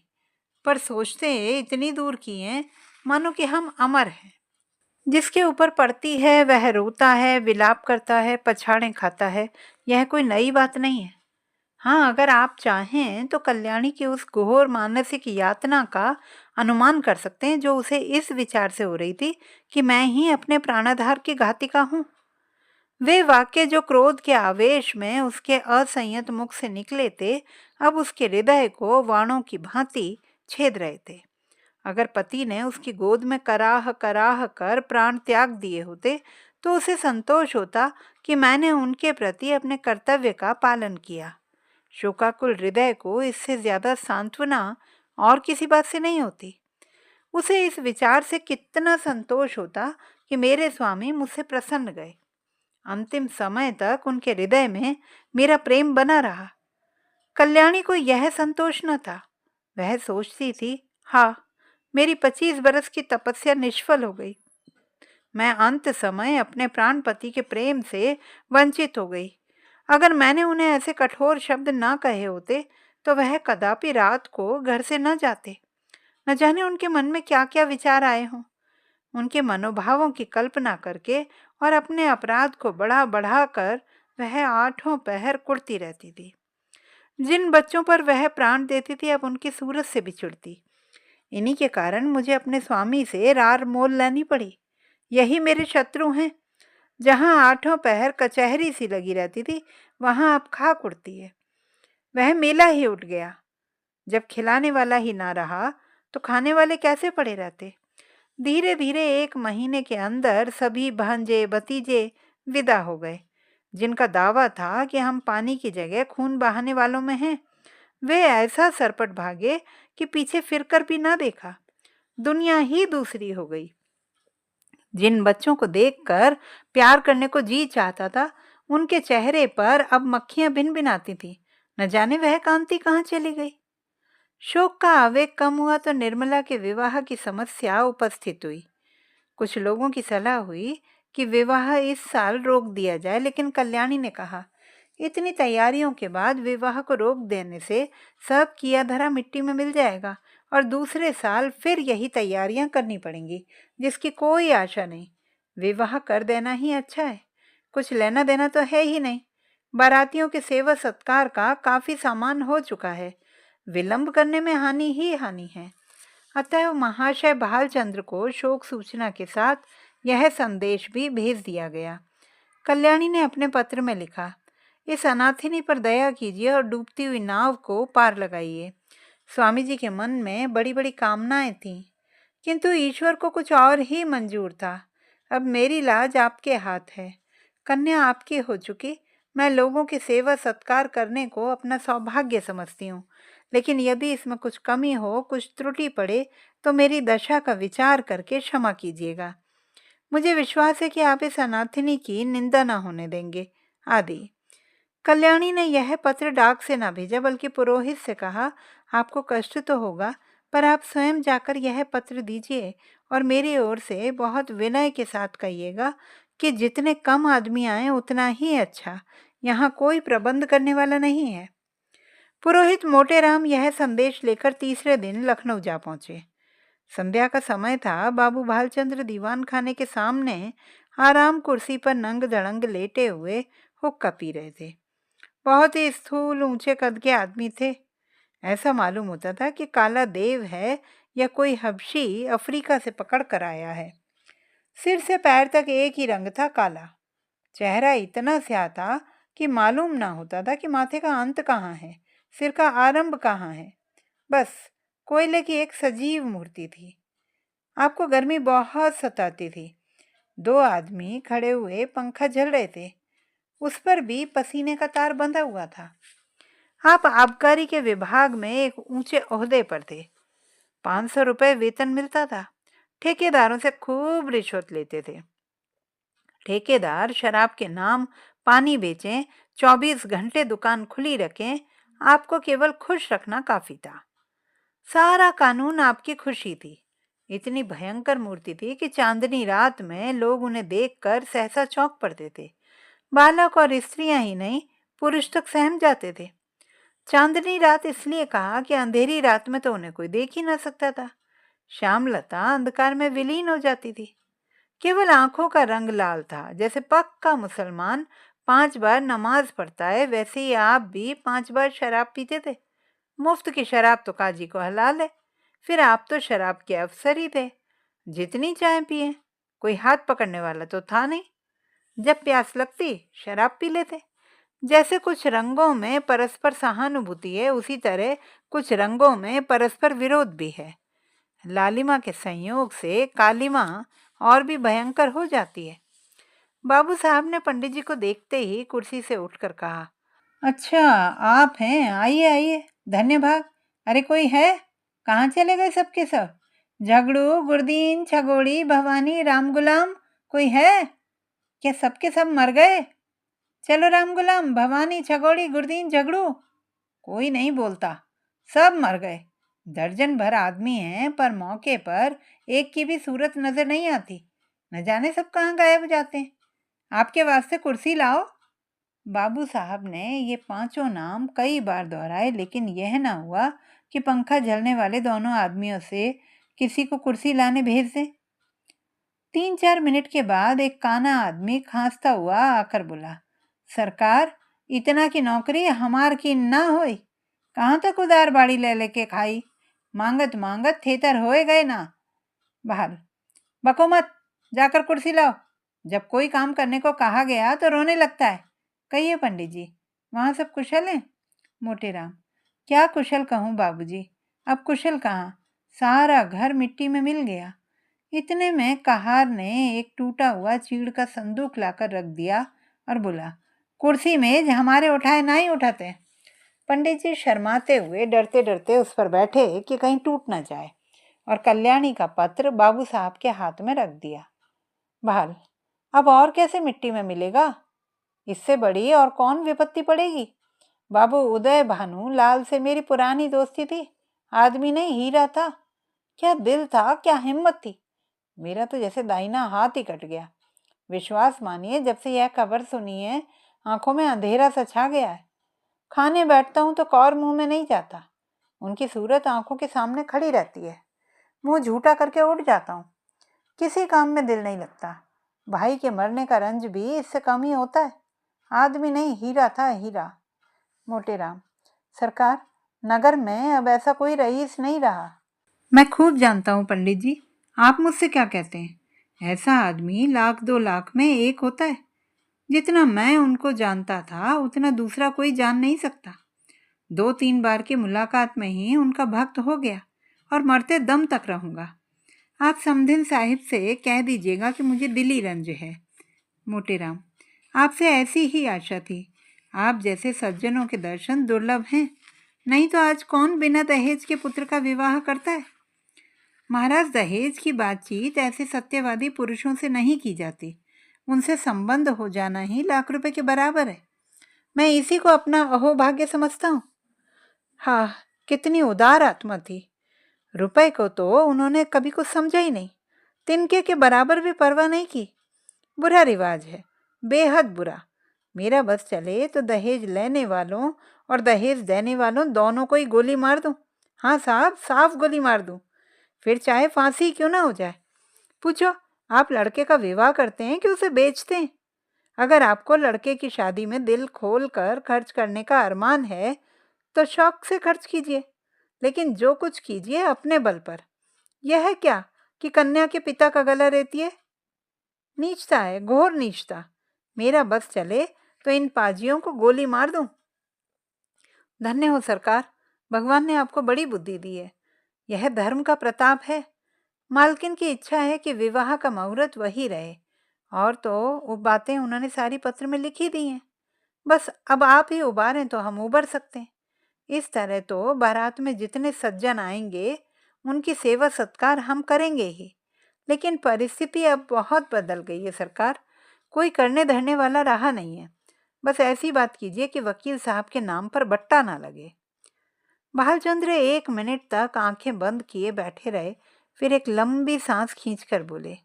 पर सोचते इतनी दूर की हैं मानो कि हम अमर हैं। जिसके ऊपर पड़ती है वह रोता है, विलाप करता है, पछाड़ें खाता है। यह कोई नई बात नहीं है। हाँ, अगर आप चाहें तो कल्याणी की उस घोर मानसिक यातना का अनुमान कर सकते हैं जो उसे इस विचार से हो रही थी कि मैं ही अपने प्राणाधार की घातिका हूँ। वे वाक्य जो क्रोध के आवेश में उसके असंयत मुख से निकले थे, अब उसके हृदय को वाणों की भांति छेद रहे थे। अगर पति ने उसकी गोद में कराह कराह कर प्राण त्याग दिए होते तो उसे संतोष होता कि मैंने उनके प्रति अपने कर्तव्य का पालन किया। शोकाकुल हृदय को इससे ज्यादा सांत्वना और किसी बात से नहीं होती। उसे इस विचार से कितना संतोष होता कि मेरे स्वामी मुझसे प्रसन्न गए। अंतिम समय तक उनके हृदय में मेरा प्रेम बना रहा। कल्याणी को यह संतोष न था। वह सोचती थी, हाँ, मेरी 25 बरस की तपस्या निष्फल हो गई। मैं अंत समय अपने प्राण पति के प्रेम से वंचित हो गई। अगर मैंने उन्हें ऐसे कठोर शब्द ना कहे होते तो वह कदापि रात को घर से न जाते। न जाने उनके मन में क्या क्या विचार आए हों। उनके मनोभावों की कल्पना करके और अपने अपराध को बढ़ा बढ़ा कर वह आठों पहर कुढ़ती रहती थी। जिन बच्चों पर वह प्राण देती थी अब उनकी सूरत से भी चिढ़ती। इन्हीं के कारण मुझे अपने स्वामी से रार मोल लेनी पड़ी। यही मेरे शत्रु हैं। जहाँ आठों पहर कचहरी सी लगी रहती थी वहाँ अब खाक उड़ती है। वह मेला ही उठ गया। जब खिलाने वाला ही ना रहा तो खाने वाले कैसे पड़े रहते। धीरे धीरे 1 महीने के अंदर सभी भांजे भतीजे विदा हो गए। जिनका दावा था कि हम पानी की जगह खून बहाने वालों में हैं, वे ऐसा सरपट भागे कि पीछे फिरकर भी ना देखा। दुनिया ही दूसरी हो गई। जिन बच्चों को देखकर प्यार करने को जी चाहता था उनके चेहरे पर अब मक्खियां भिन भिन आती थी। न जाने वह कांति कहाँ चली गई। शोक का आवेग कम हुआ तो निर्मला के विवाह की समस्या उपस्थित हुई। कुछ लोगों की सलाह हुई कि विवाह इस साल रोक दिया जाए, लेकिन कल्याणी ने कहा, इतनी तैयारियों के बाद विवाह को रोक देने से सब किया धरा मिट्टी में मिल जाएगा और दूसरे साल फिर यही तैयारियां करनी पड़ेंगी जिसकी कोई आशा नहीं। विवाह कर देना ही अच्छा है। कुछ लेना देना तो है ही नहीं। बारातियों के सेवा सत्कार का काफी सामान हो चुका है। विलंब करने में हानि ही हानि है। अतः महाशय भालचंद्र को शोक सूचना के साथ यह संदेश भी भेज दिया गया। कल्याणी ने अपने पत्र में लिखा, इस अनाथिनी पर दया कीजिए और डूबती हुई नाव को पार लगाइए। स्वामी जी के मन में बड़ी बड़ी कामनाएं थीं, किंतु ईश्वर को कुछ और ही मंजूर था। अब मेरी लाज आपके हाथ है। कन्या आपकी हो चुकी। मैं लोगों की सेवा सत्कार करने को अपना सौभाग्य समझती हूँ, लेकिन यदि इसमें कुछ कमी हो, कुछ त्रुटि पड़े तो मेरी दशा का विचार करके क्षमा कीजिएगा। मुझे विश्वास है कि आप इस अनाथिनी की निंदा न होने देंगे। आदि। कल्याणी ने यह पत्र डाक से न भेजा बल्कि पुरोहित से कहा, आपको कष्ट तो होगा पर आप स्वयं जाकर यह पत्र दीजिए और मेरी ओर से बहुत विनय के साथ कहिएगा कि जितने कम आदमी आए उतना ही अच्छा। यहाँ कोई प्रबंध करने वाला नहीं है। पुरोहित मोटेराम यह संदेश लेकर तीसरे दिन लखनऊ जा पहुंचे। संध्या का समय था। बाबू भालचंद्र दीवान खाने के सामने आराम कुर्सी पर नंग धड़ंग लेटे हुए हुक्का पी रहे थे। बहुत ही स्थूल ऊंचे कद के आदमी थे। ऐसा मालूम होता था कि काला देव है या कोई हबशी अफ्रीका से पकड़ कर आया है। सिर से पैर तक एक ही रंग था, काला। चेहरा इतना स्याह था कि मालूम ना होता था कि माथे का अंत कहाँ है, सिर का आरंभ कहाँ है। बस कोयले की एक सजीव मूर्ति थी। आपको गर्मी बहुत सताती थी। 2 आदमी खड़े हुए पंखा झल रहे थे। उस पर भी पसीने का तार बंधा हुआ था। आप आबकारी के विभाग में एक ऊंचे ओहदे पर थे। 500 रुपये वेतन मिलता था। ठेकेदारों से खूब रिश्वत लेते थे। ठेकेदार शराब के नाम पानी बेचें, 24 घंटे दुकान खुली रखें, आपको केवल खुश रखना काफी था। सारा कानून आपकी खुशी थी। इतनी भयंकर मूर्ति थी कि चांदनी रात में लोग उन्हें देखकर सहसा चौंक पड़ते थे। बालक और स्त्रियां ही नहीं, पुरुष तक सहम जाते थे। चांदनी रात इसलिए कहा कि अंधेरी रात में तो उन्हें कोई देख ही ना सकता था। श्यामलता अंधकार में विलीन हो जाती थी। केवल आंखों का रंग लाल था। जैसे पक्का मुसलमान 5 बार नमाज पढ़ता है, वैसे ही आप भी 5 बार शराब पीते थे। मुफ्त की शराब तो काजी को हलाल है। फिर आप तो शराब के अफसर ही थे। जितनी चाय पिए, कोई हाथ पकड़ने वाला तो था नहीं। जब प्यास लगती शराब पी लेते। जैसे कुछ रंगों में परस्पर सहानुभूति है, उसी तरह कुछ रंगों में परस्पर विरोध भी है। लालिमा के संयोग से कालिमा और भी भयंकर हो जाती है। बाबू साहब ने पंडित जी को देखते ही कुर्सी से उठकर कहा, अच्छा आप हैं, आइए आइए, धन्य भाग। अरे कोई है? कहाँ चले गए सबके सब? झगड़ू, गुरदीन, छगोड़ी, भवानी, राम गुलाम, कोई है क्या? सबके सब मर गए? चलो राम गुलाम, भवानी, छगोड़ी, गुरदीन, झगड़ू, कोई नहीं बोलता, सब मर गए। दर्जन भर आदमी हैं पर मौके पर एक की भी सूरत नजर नहीं आती। न जाने सब कहाँ गायब हो जाते हैं। आपके वास्ते कुर्सी लाओ। बाबू साहब ने ये 5 नाम कई बार दोहराए, लेकिन यह ना हुआ कि पंखा झलने वाले दोनों आदमियों से किसी को कुर्सी लाने भेज दें। 3-4 मिनट के बाद एक काना आदमी खांसता हुआ आकर बोला, सरकार, इतना की नौकरी हमार की ना होई। कहाँ तक उधार बाड़ी ले लेके खाई। मांगत मांगत थेतर होए गए ना। बहाल, बको मत, जाकर कुर्सी लाओ। जब कोई काम करने को कहा गया तो रोने लगता है। कहिए पंडित जी, वहाँ सब कुशल हैं? मोटेराम, क्या कुशल कहूँ बाबूजी, अब कुशल कहाँ, सारा घर मिट्टी में मिल गया। इतने में कहार ने एक टूटा हुआ चीड़ का संदूक लाकर रख दिया और बोला, कुर्सी मेज हमारे उठाए ना ही उठाते। पंडित जी शर्माते हुए डरते डरते उस पर बैठे कि कहीं टूट न जाए और कल्याणी का पत्र बाबू साहब के हाथ में रख दिया। बहाल, अब और कैसे मिट्टी में मिलेगा? इससे बड़ी और कौन विपत्ति पड़ेगी? बाबू उदय भानु लाल से मेरी पुरानी दोस्ती थी। आदमी नहीं, हीरा था। क्या दिल था, क्या हिम्मत थी। मेरा तो जैसे दाहिना हाथ ही कट गया। विश्वास मानिए, जब से यह खबर सुनी है आंखों में अंधेरा सा छा गया है। खाने बैठता हूँ तो कौर मुंह में नहीं जाता। उनकी सूरत आंखों के सामने खड़ी रहती है। मुंह झूठा करके उठ जाता हूँ। किसी काम में दिल नहीं लगता। भाई के मरने का रंज भी इससे कम ही होता है। आदमी नहीं, हीरा था, हीरा। मोटेराम, सरकार, नगर में अब ऐसा कोई रईस नहीं रहा। मैं खूब जानता हूँ पंडित जी, आप मुझसे क्या कहते हैं। ऐसा आदमी 1,00,000-2,00,000 में एक होता है। जितना मैं उनको जानता था उतना दूसरा कोई जान नहीं सकता। 2-3 बार की मुलाकात में ही उनका भक्त हो गया और मरते दम तक रहूंगा। आप समधिन साहिब से कह दीजिएगा कि मुझे दिली रंज है। मोटेराम, आपसे ऐसी ही आशा थी। आप जैसे सज्जनों के दर्शन दुर्लभ हैं। नहीं तो आज कौन बिना दहेज के पुत्र का विवाह करता है। महाराज, दहेज की बातचीत ऐसे सत्यवादी पुरुषों से नहीं की जाती। उनसे संबंध हो जाना ही लाख रुपए के बराबर है। मैं इसी को अपना अहोभाग्य समझता हूँ। हाँ, कितनी उदार आत्मा थी। रुपए को तो उन्होंने कभी कुछ समझा ही नहीं। तिनके के बराबर भी परवाह नहीं की। बुरा रिवाज है, बेहद बुरा। मेरा बस चले तो दहेज लेने वालों और दहेज देने वालों दोनों को ही गोली मार दूं। हाँ साहब, साफ गोली मार दूं। फिर चाहे फांसी क्यों ना हो जाए। पूछो, आप लड़के का विवाह करते हैं कि उसे बेचते हैं? अगर आपको लड़के की शादी में दिल खोल कर खर्च करने का अरमान है तो शौक से खर्च कीजिए, लेकिन जो कुछ कीजिए अपने बल पर। यह है क्या कि कन्या के पिता का गला रेतिए? नीचता है, घोर नीचता। मेरा बस चले तो इन पाजियों को गोली मार दूं। धन्य हो सरकार, भगवान ने आपको बड़ी बुद्धि दी है। यह धर्म का प्रताप है। मालकिन की इच्छा है कि विवाह का मुहूर्त वही रहे, और तो वो बातें उन्होंने सारी पत्र में लिखी दी हैं। बस अब आप ही उबारें तो हम उबर सकते हैं। इस तरह तो बारात में जितने सज्जन आएंगे उनकी सेवा सत्कार हम करेंगे ही। लेकिन परिस्थिति अब बहुत बदल गई है सरकार। कोई करने धरने वाला रहा नहीं है। बस ऐसी बात कीजिए कि वकील साहब के नाम पर बट्टा ना लगे। भालचंद्र 1 मिनट तक आंखें बंद किए बैठे रहे, फिर एक लंबी सांस खींचकर बोले,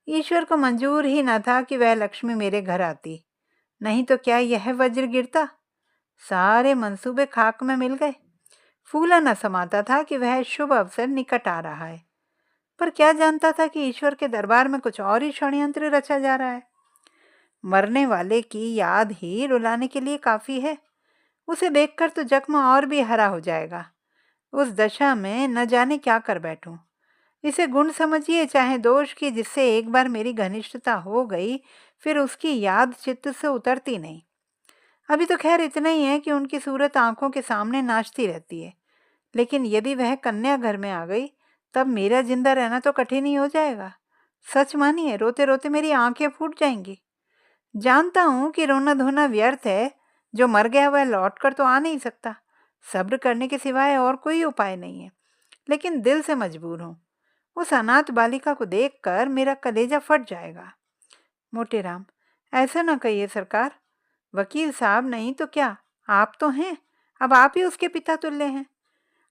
ईश्वर को मंजूर ही न था कि वह लक्ष्मी मेरे घर आती, नहीं तो क्या यह वज्र गिरता। सारे मंसूबे खाक में मिल गए। फूला न समाता था कि वह शुभ अवसर निकट आ रहा है। पर क्या जानता था कि ईश्वर के दरबार में कुछ और ही षड्यंत्र रचा जा रहा है। मरने वाले की याद ही रुलाने के लिए काफी है। उसे देखकर तो जख्म और भी हरा हो जाएगा। उस दशा में न जाने क्या कर बैठूं। इसे गुण समझिए चाहे दोष की, जिससे एक बार मेरी घनिष्ठता हो गई फिर उसकी याद चित्त से उतरती नहीं। अभी तो खैर इतना ही है कि उनकी सूरत आंखों के सामने नाचती रहती है, लेकिन यदि वह कन्या घर में आ गई तब मेरा जिंदा रहना तो कठिन ही हो जाएगा। सच मानिए, रोते रोते मेरी आंखें फूट जाएंगी। जानता हूं कि रोना धोना व्यर्थ है। जो मर गया वह लौट कर तो आ नहीं सकता। सब्र करने के सिवाय और कोई उपाय नहीं है, लेकिन दिल से मजबूर हूं। उस अनाथ बालिका को देखकर मेरा कलेजा फट जाएगा। मोटेराम, ऐसा ना कहिए सरकार। वकील साहब नहीं तो क्या, आप तो हैं। अब आप ही उसके पिता तुल्य हैं।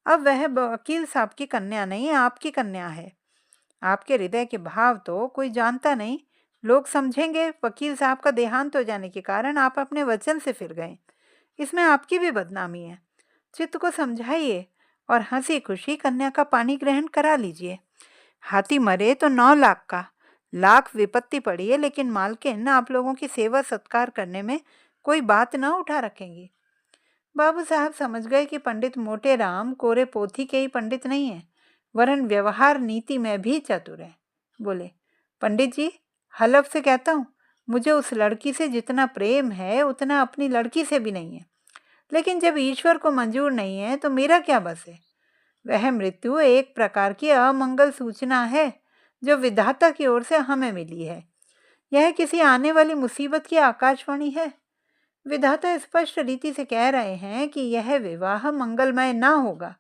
अब वह वकील साहब की कन्या नहीं, आपकी कन्या है। आपके हृदय के भाव तो कोई जानता नहीं। लोग समझेंगे वकील साहब का देहांत हो जाने के कारण आप अपने वचन से फिर गए। इसमें आपकी भी बदनामी है। चित्त को समझाइए और हंसी खुशी कन्या का पानी ग्रहण करा लीजिए। हाथी मरे तो 9 लाख का, लाख विपत्ति पड़ी है, लेकिन मालकिन आप लोगों की सेवा सत्कार करने में कोई बात ना उठा रखेंगी। बाबू साहब समझ गए कि पंडित मोटे राम कोरे पोथी के ही पंडित नहीं है, वरन व्यवहार नीति में भी चतुर है। बोले, पंडित जी, हलफ से कहता हूँ, मुझे उस लड़की से जितना प्रेम है उतना अपनी लड़की से भी नहीं है। लेकिन जब ईश्वर को मंजूर नहीं है तो मेरा क्या बस है। वह मृत्यु एक प्रकार की अमंगल सूचना है जो विधाता की ओर से हमें मिली है। यह किसी आने वाली मुसीबत की आकाशवाणी है। विधाता स्पष्ट रीति से कह रहे हैं कि यह विवाह मंगलमय ना होगा।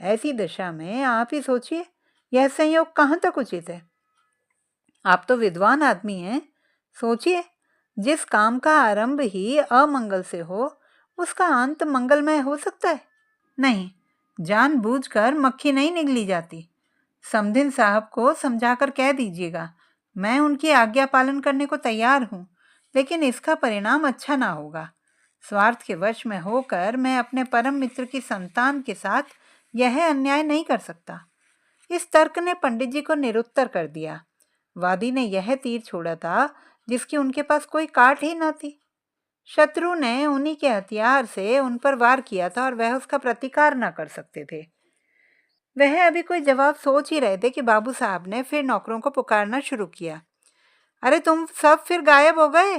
ऐसी दशा में आप ही सोचिए, यह संयोग कहाँ तक उचित है। आप तो विद्वान आदमी हैं, सोचिए, जिस काम का आरंभ ही अमंगल से हो उसका अंत मंगलमय हो सकता है? नहीं, जानबूझकर मक्खी नहीं निगली जाती। समधिन साहब को समझाकर कह दीजिएगा, मैं उनकी आज्ञा पालन करने को तैयार हूँ, लेकिन इसका परिणाम अच्छा ना होगा। स्वार्थ के वश में होकर मैं अपने परम मित्र की संतान के साथ यह अन्याय नहीं कर सकता। इस तर्क ने पंडित जी को निरुत्तर कर दिया। वादी ने यह तीर छोड़ा था जिसकी उनके पास कोई काट ही न थी। शत्रु ने उन्हीं के हथियार से उन पर वार किया था और वह उसका प्रतिकार न कर सकते थे। वह अभी कोई जवाब सोच ही रहे थे कि बाबू साहब ने फिर नौकरों को पुकारना शुरू किया। अरे तुम सब फिर गायब हो गए।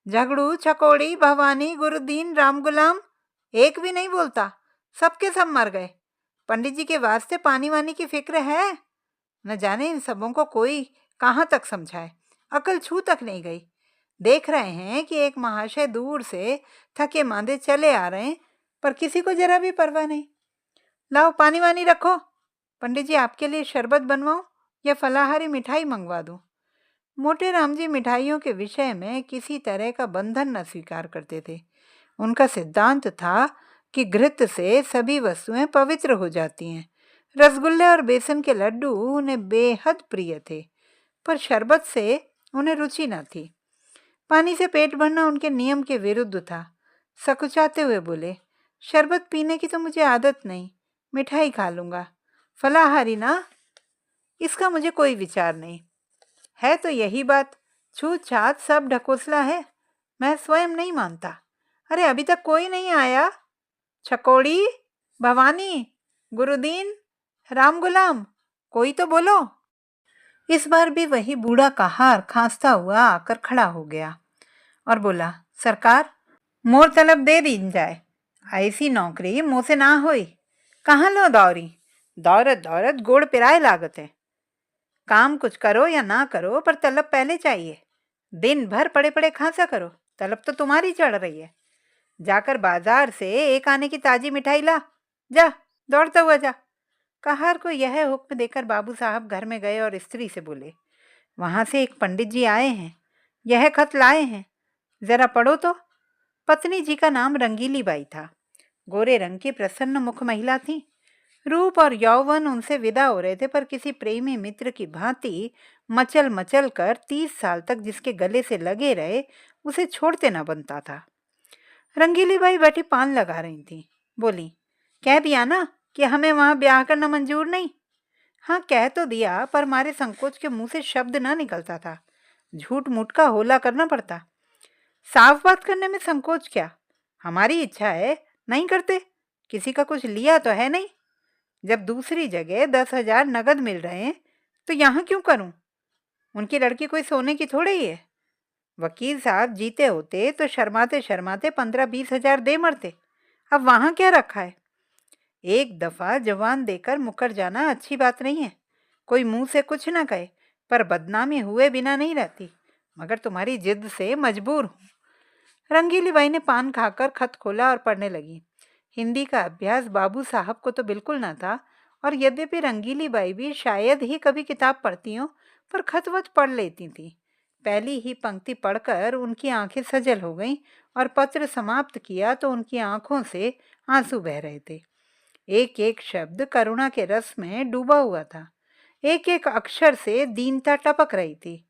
झगड़ू, चकोड़ी, भवानी, गुरुदीन, राम गुलाम, एक भी नहीं बोलता। सबके सब मर गए। पंडित जी के वास्ते पानी वानी की फिक्र है? न जाने इन सबों को कोई कहाँ तक समझाए, अकल छू तक नहीं गई। देख रहे हैं कि एक महाशय दूर से थके मांदे चले आ रहे हैं, पर किसी को जरा भी परवाह नहीं। लाओ पानी वानी रखो। पंडित जी, आपके लिए शरबत बनवाऊं या फलाहारी मिठाई मंगवा दूं? मोटे राम जी मिठाइयों के विषय में किसी तरह का बंधन न स्वीकार करते थे। उनका सिद्धांत था कि घृत से सभी वस्तुएं पवित्र हो जाती हैं। रसगुल्ले और बेसन के लड्डू उन्हें बेहद प्रिय थे, पर शरबत से उन्हें रुचि न थी। पानी से पेट भरना उनके नियम के विरुद्ध था। सकुचाते हुए बोले, शरबत पीने की तो मुझे आदत नहीं, मिठाई खा लूँगा। फलाहारी ना, इसका मुझे कोई विचार नहीं है। तो यही बात, छूत छात सब ढकोसला है। मैं स्वयं नहीं मानता। अरे अभी तक कोई नहीं आया। चकोड़ी, भवानी, गुरुदीन, राम गुलाम, कोई तो बोलो। इस बार भी वही बूढ़ा कहार खांसता हुआ आकर खड़ा हो गया और बोला, सरकार, मोर तलब दे दी जाए। ऐसी नौकरी मुँह से ना होई। कहाँ लो दौरी, दौरत दौरत गोड़ पिराए लागत है। काम कुछ करो या ना करो, पर तलब पहले चाहिए। दिन भर पड़े पड़े खांसा करो, तलब तो तुम्हारी चढ़ रही है। जाकर बाजार से एक आने की ताजी मिठाई ला, जा, दौड़ता हुआ जा। कहार को यह हुक्म देकर बाबू साहब घर में गए और स्त्री से बोले, वहां से एक पंडित जी आए हैं, यह खत लाए हैं, जरा पढ़ो तो। पत्नी जी का नाम रंगीली बाई था। गोरे रंग की प्रसन्न मुख महिला थी। रूप और यौवन उनसे विदा हो रहे थे, पर किसी प्रेमी मित्र की भांति मचल मचल कर 30 साल तक जिसके गले से लगे रहे उसे छोड़ते न बनता था। रंगीली बाई बैठी पान लगा रही थी। बोली, कह दिया ना कि हमें वहां ब्याह करना मंजूर नहीं। हाँ, कह तो दिया, पर हमारे संकोच के मुंह से शब्द ना निकलता था। झूठ मूठ का होला करना पड़ता। साफ बात करने में संकोच क्या? हमारी इच्छा है, नहीं करते। किसी का कुछ लिया तो है नहीं। जब दूसरी जगह 10,000 नगद मिल रहे हैं तो यहाँ क्यों करूं? उनकी लड़की कोई सोने की थोड़ी ही है। वकील साहब जीते होते तो शर्माते शर्माते 15-20 हजार दे मरते। अब वहां क्या रखा है? एक दफा जवान देकर मुकर जाना अच्छी बात नहीं है। कोई मुंह से कुछ ना कहे, पर बदनामी हुए बिना नहीं रहती। मगर तुम्हारी जिद से मजबूर हूं। रंगीली बाई ने पान खाकर खत खोला और पढ़ने लगी। हिंदी का अभ्यास बाबू साहब को तो बिल्कुल ना था, और यद्यपि रंगीली बाई भी शायद ही कभी किताब पढ़ती हो, पर खतवत पढ़ लेती थी। पहली ही पंक्ति पढ़कर उनकी आंखें सजल हो गईं और पत्र समाप्त किया तो उनकी आंखों से आंसू बह रहे थे। एक एक शब्द करुणा के रस में डूबा हुआ था। एक एक अक्षर से दीनता टपक रही थी।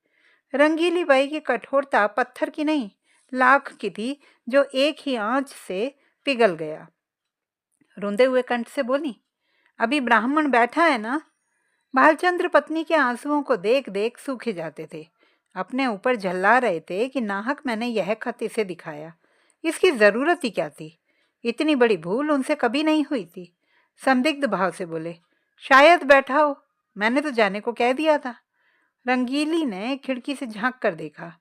रंगीली बाई की कठोरता पत्थर की नहीं, लाख की थी, जो एक ही आंच से पिघल गया। रुंधे हुए कंठ से बोली, अभी ब्राह्मण बैठा है ना? भालचंद्र पत्नी के आंसुओं को देख देख सूखे जाते थे। अपने ऊपर झल्ला रहे थे कि नाहक मैंने यह खत इसे दिखाया। इसकी जरूरत ही क्या थी? इतनी बड़ी भूल उनसे कभी नहीं हुई थी। संदिग्ध भाव से बोले, शायद बैठा हो, मैंने तो जाने को कह दिया था। रंगीली ने खिड़की से झांक कर देखा।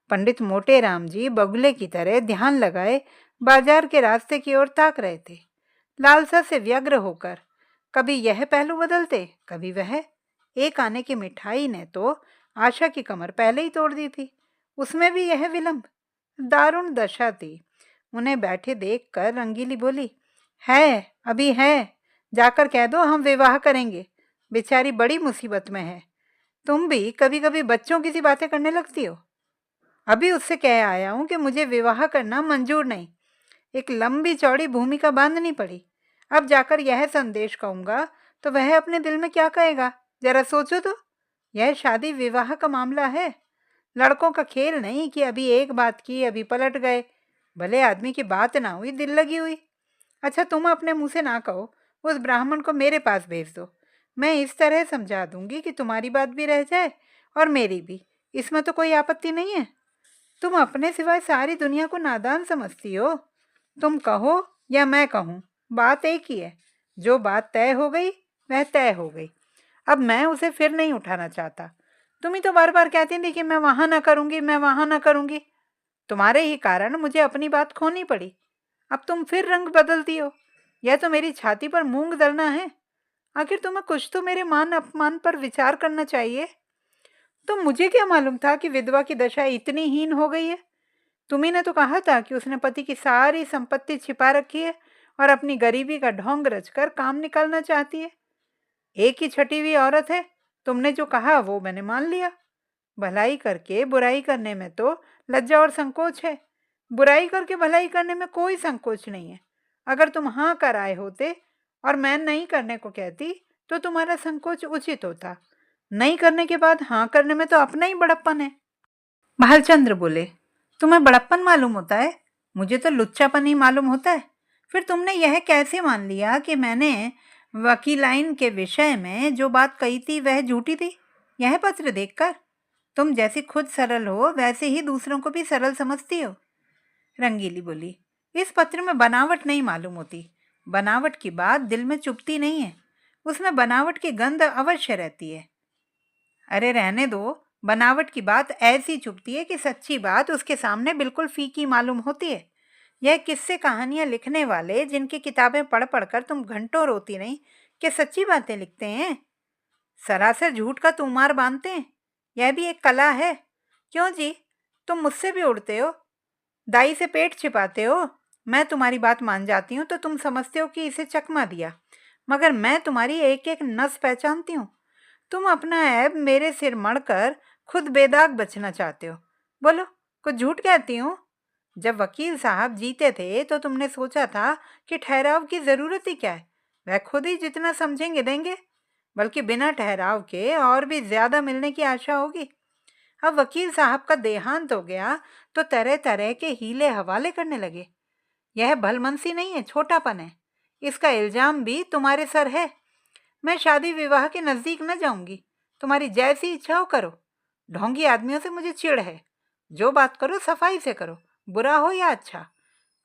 पंडित मोटे राम जी बगुले की तरह ध्यान लगाए बाजार के रास्ते की ओर ताक रहे थे, लालसा से व्यग्र होकर। कभी यह पहलू बदलते, कभी वह। एक आने की मिठाई ने तो आशा की कमर पहले ही तोड़ दी थी, उसमें भी यह विलंब। दारुण दशा थी। उन्हें बैठे देखकर रंगीली बोली, है, अभी है, जाकर कह दो हम विवाह करेंगे। बेचारी बड़ी मुसीबत में है। तुम भी कभी कभी बच्चों की सी बातें करने लगती हो। अभी उससे कह आया हूं कि मुझे विवाह करना मंजूर नहीं। एक लंबी चौड़ी भूमिका बांधनी पड़ी। अब जाकर यह संदेश कहूंगा तो वह अपने दिल में क्या कहेगा, जरा सोचो तो। यह शादी विवाह का मामला है, लड़कों का खेल नहीं कि अभी एक बात की अभी पलट गए। भले आदमी की बात ना हुई, दिल लगी हुई। अच्छा, तुम अपने मुंह से ना कहो, उस ब्राह्मण को मेरे पास भेज दो। मैं इस तरह समझा दूंगी कि तुम्हारी बात भी रह जाए और मेरी भी। इसमें तो कोई आपत्ति नहीं है। तुम अपने सिवाय सारी दुनिया को नादान समझती हो। तुम कहो या मैं कहूँ, बात एक ही है। जो बात तय हो गई वह तय हो गई। अब मैं उसे फिर नहीं उठाना चाहता। तुम ही तो बार बार कहती थी कि मैं वहां ना करूंगी, मैं वहां ना करूंगी। तुम्हारे ही कारण मुझे अपनी बात खोनी पड़ी। अब तुम फिर रंग बदलती हो। यह तो मेरी छाती पर मूंग दलना है। आखिर तुम्हें कुछ तो मेरे मान अपमान पर विचार करना चाहिए। तो मुझे क्या मालूम था कि विधवा की दशा इतनी हीन हो गई है। तुम्ही ने तो कहा था कि उसने पति की सारी संपत्ति छिपा रखी है और अपनी गरीबी का ढोंग रचकर काम निकालना चाहती है। एक ही छटी हुई औरत है। तुमने जो कहा वो मैंने मान लिया। भलाई करके बुराई करने में तो लज्जा और संकोच है। बुराई करके भलाई करने में कोई संकोच नहीं है। अगर तुम हाँ कर आए होते और मैं नहीं करने को कहती तो तुम्हारा संकोच उचित होता। नहीं करने के बाद हाँ करने में तो अपना ही बड़प्पन है। भालचंद्र बोले, तुम्हें बड़प्पन मालूम होता है? मुझे तो लुच्चापन ही मालूम होता है। फिर तुमने यह कैसे मान लिया कि मैंने वकीलाइन के विषय में जो बात कही थी वह झूठी थी? यह पत्र देखकर तुम जैसी खुद सरल हो वैसे ही दूसरों को भी सरल समझती हो। रंगीली बोली, इस पत्र में बनावट नहीं मालूम होती। बनावट की बात दिल में चुभती नहीं है, उसमें बनावट की गंध अवश्य रहती है। अरे रहने दो, बनावट की बात ऐसी चुभती है कि सच्ची बात उसके सामने बिल्कुल फीकी मालूम होती है। यह किस्से कहानियां लिखने वाले जिनकी किताबें पढ़ पढ़कर तुम घंटों रोती नहीं कि सच्ची बातें लिखते हैं, सरासर झूठ का तुमार बांधते हैं। यह भी एक कला है। क्यों जी, तुम मुझसे भी उड़ते हो, दाई से पेट छिपाते हो। मैं तुम्हारी बात मान जाती हूँ तो तुम समझते हो कि इसे चकमा दिया, मगर मैं तुम्हारी एक एक नस पहचानती हूँ। तुम अपना ऐब मेरे सिर मढ़कर खुद बेदाग बचना चाहते हो। बोलो, कुछ झूठ कहती हूँ? जब वकील साहब जीते थे तो तुमने सोचा था कि ठहराव की जरूरत ही क्या है, वह खुद ही जितना समझेंगे देंगे, बल्कि बिना ठहराव के और भी ज्यादा मिलने की आशा होगी। अब वकील साहब का देहांत हो गया तो तरह तरह के हीले हवाले करने लगे। यह भलमनसी नहीं है, छोटापन है। इसका इल्जाम भी तुम्हारे सर है। मैं शादी विवाह के नजदीक न जाऊंगी। तुम्हारी जैसी इच्छा हो करो। ढोंगी आदमियों से मुझे चिढ़ है। जो बात करो सफाई से करो, बुरा हो या अच्छा।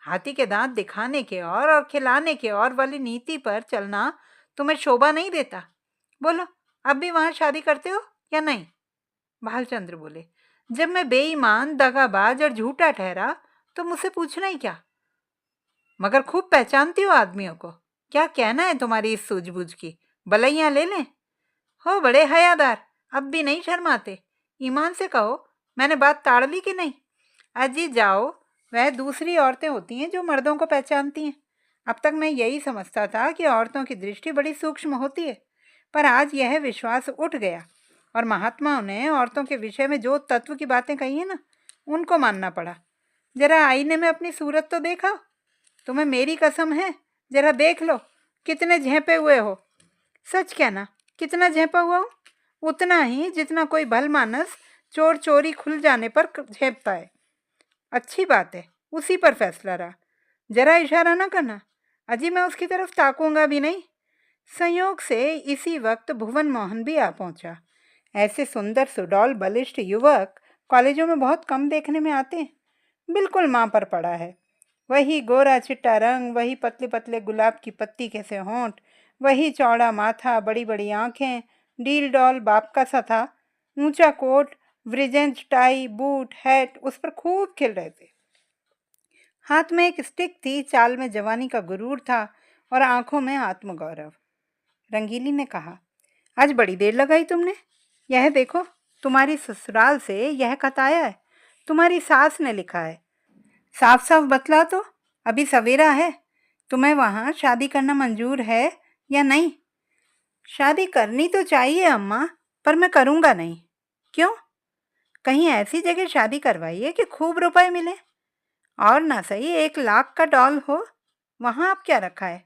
हाथी के दांत दिखाने के और खिलाने के और वाली नीति पर चलना तुम्हें शोभा नहीं देता। बोलो, अब भी वहां शादी करते हो या नहीं? भालचंद्र बोले, जब मैं बेईमान, दगाबाज और झूठा ठहरा तो मुझसे पूछना ही क्या? मगर खूब पहचानती हो आदमियों को। क्या कहना है तुम्हारी इस सूझबूझ की? बलैया ले लें? हो बड़े हयादार, अब भी नहीं शर्माते। ईमान से कहो, मैंने बात ताड़ ली कि नहीं? अजी जाओ, वह दूसरी औरतें होती हैं जो मर्दों को पहचानती हैं। अब तक मैं यही समझता था कि औरतों की दृष्टि बड़ी सूक्ष्म होती है, पर आज यह विश्वास उठ गया और महात्माओं ने औरतों के विषय में जो तत्व की बातें कही है ना, उनको मानना पड़ा। जरा आईने में अपनी सूरत तो देखा। तुम्हें मेरी कसम है, जरा देख लो कितने झेपे हुए हो। सच कहना, कितना झेपा हुआ हूँ? उतना ही जितना कोई भलमानस चोर चोरी खुल जाने पर झेपता है। अच्छी बात है, उसी पर फैसला रहा। जरा इशारा ना करना। अजी मैं उसकी तरफ ताकूंगा भी नहीं। संयोग से इसी वक्त भुवन मोहन भी आ पहुंचा। ऐसे सुंदर सुडौल बलिष्ठ युवक कॉलेजों में बहुत कम देखने में आते हैं। बिल्कुल माँ पर पड़ा है। वही गोरा चिट्टा रंग, वही पतले पतले गुलाब की पत्ती कैसे होंठ, वही चौड़ा माथा, बड़ी बड़ी आंखें, डील डॉल बाप का सा था। ऊंचा कोट, ब्रिजेंट टाई, बूट, हैट उस पर खूब खिल रहे थे। हाथ में एक स्टिक थी, चाल में जवानी का गुरूर था और आंखों में आत्मगौरव। रंगीली ने कहा, आज बड़ी देर लगाई तुमने। यह देखो, तुम्हारी ससुराल से यह खत आया है। तुम्हारी सास ने लिखा है। साफ साफ बतला तो, अभी सवेरा है। तुम्हें वहाँ शादी करना मंजूर है या नहीं? शादी करनी तो चाहिए अम्मा, पर मैं करूँगा नहीं। क्यों? कहीं ऐसी जगह शादी करवाइए कि खूब रुपए मिले, और ना सही 1 लाख का डॉल हो। वहाँ अब क्या रखा है?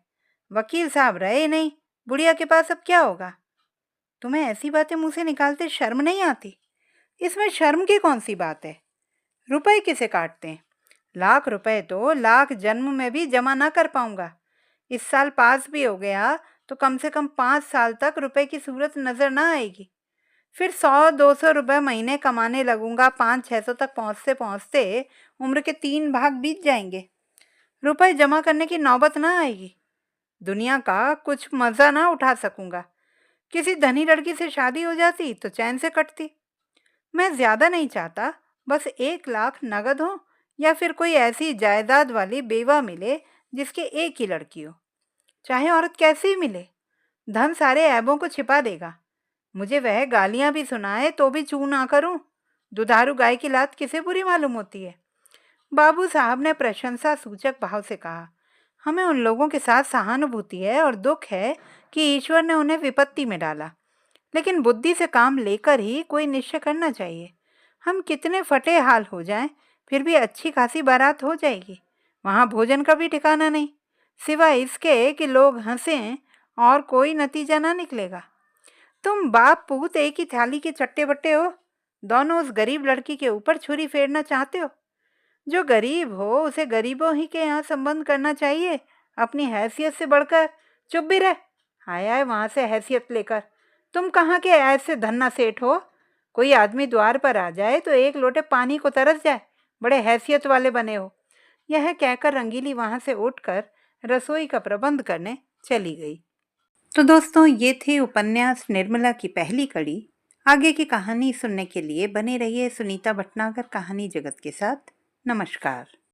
वकील साहब रहे नहीं, बुढ़िया के पास अब क्या होगा? तुम्हें ऐसी बातें मुंह से निकालते शर्म नहीं आती? इसमें शर्म की कौन सी बात है? रुपए किसे काटते हैं? 1 लाख रुपए तो लाख जन्म में भी जमा ना कर पाऊंगा। इस साल पास भी हो गया तो कम से कम 5 साल तक रुपए की सूरत नजर ना आएगी। फिर 100-200 रुपए महीने कमाने लगूंगा। 500-600 तक पहुंचते पहुंचते उम्र के 3 भाग बीत जाएंगे। रुपए जमा करने की नौबत ना आएगी। दुनिया का कुछ मजा ना उठा सकूंगा। किसी धनी लड़की से शादी हो जाती तो चैन से कटती। मैं ज्यादा नहीं चाहता, बस 1 लाख नगद हो, या फिर कोई ऐसी जायदाद वाली बेवा मिले जिसके एक ही लड़की हो। चाहे औरत कैसी ही मिले, धन सारे ऐबों को छिपा देगा। मुझे वह गालियां भी सुनाए तो भी चू ना करूं। दुधारू गाय की लात किसे बुरी मालूम होती है? बाबू साहब ने प्रशंसा सूचक भाव से कहा, हमें उन लोगों के साथ सहानुभूति है और दुख है कि ईश्वर ने उन्हें विपत्ति में डाला, लेकिन बुद्धि से काम लेकर ही कोई निश्चय करना चाहिए। हम कितने फटे हाल हो जाएं, फिर भी अच्छी खासी बारात हो जाएगी। वहाँ भोजन का भी ठिकाना नहीं, सिवाय इसके कि लोग हंसें, और कोई नतीजा ना निकलेगा। तुम बाप पूत एक ही थाली के चट्टे बट्टे हो। दोनों उस गरीब लड़की के ऊपर छुरी फेरना चाहते हो। जो गरीब हो उसे गरीबों ही के यहाँ संबंध करना चाहिए, अपनी हैसियत से बढ़कर। चुप भी रह। आया है वहां से हैसियत लेकर। तुम कहाँ के ऐसे धन्ना सेठ हो? कोई आदमी द्वार पर आ जाए तो एक लोटे पानी को तरस जाए। बड़े हैसियत वाले बने हो। यह कहकर रंगीली वहां से उठकर रसोई का प्रबंध करने चली गई। तो दोस्तों, ये थी उपन्यास निर्मला की पहली कड़ी। आगे की कहानी सुनने के लिए बने रहिए सुनीता भटनागर कहानी जगत के साथ। नमस्कार।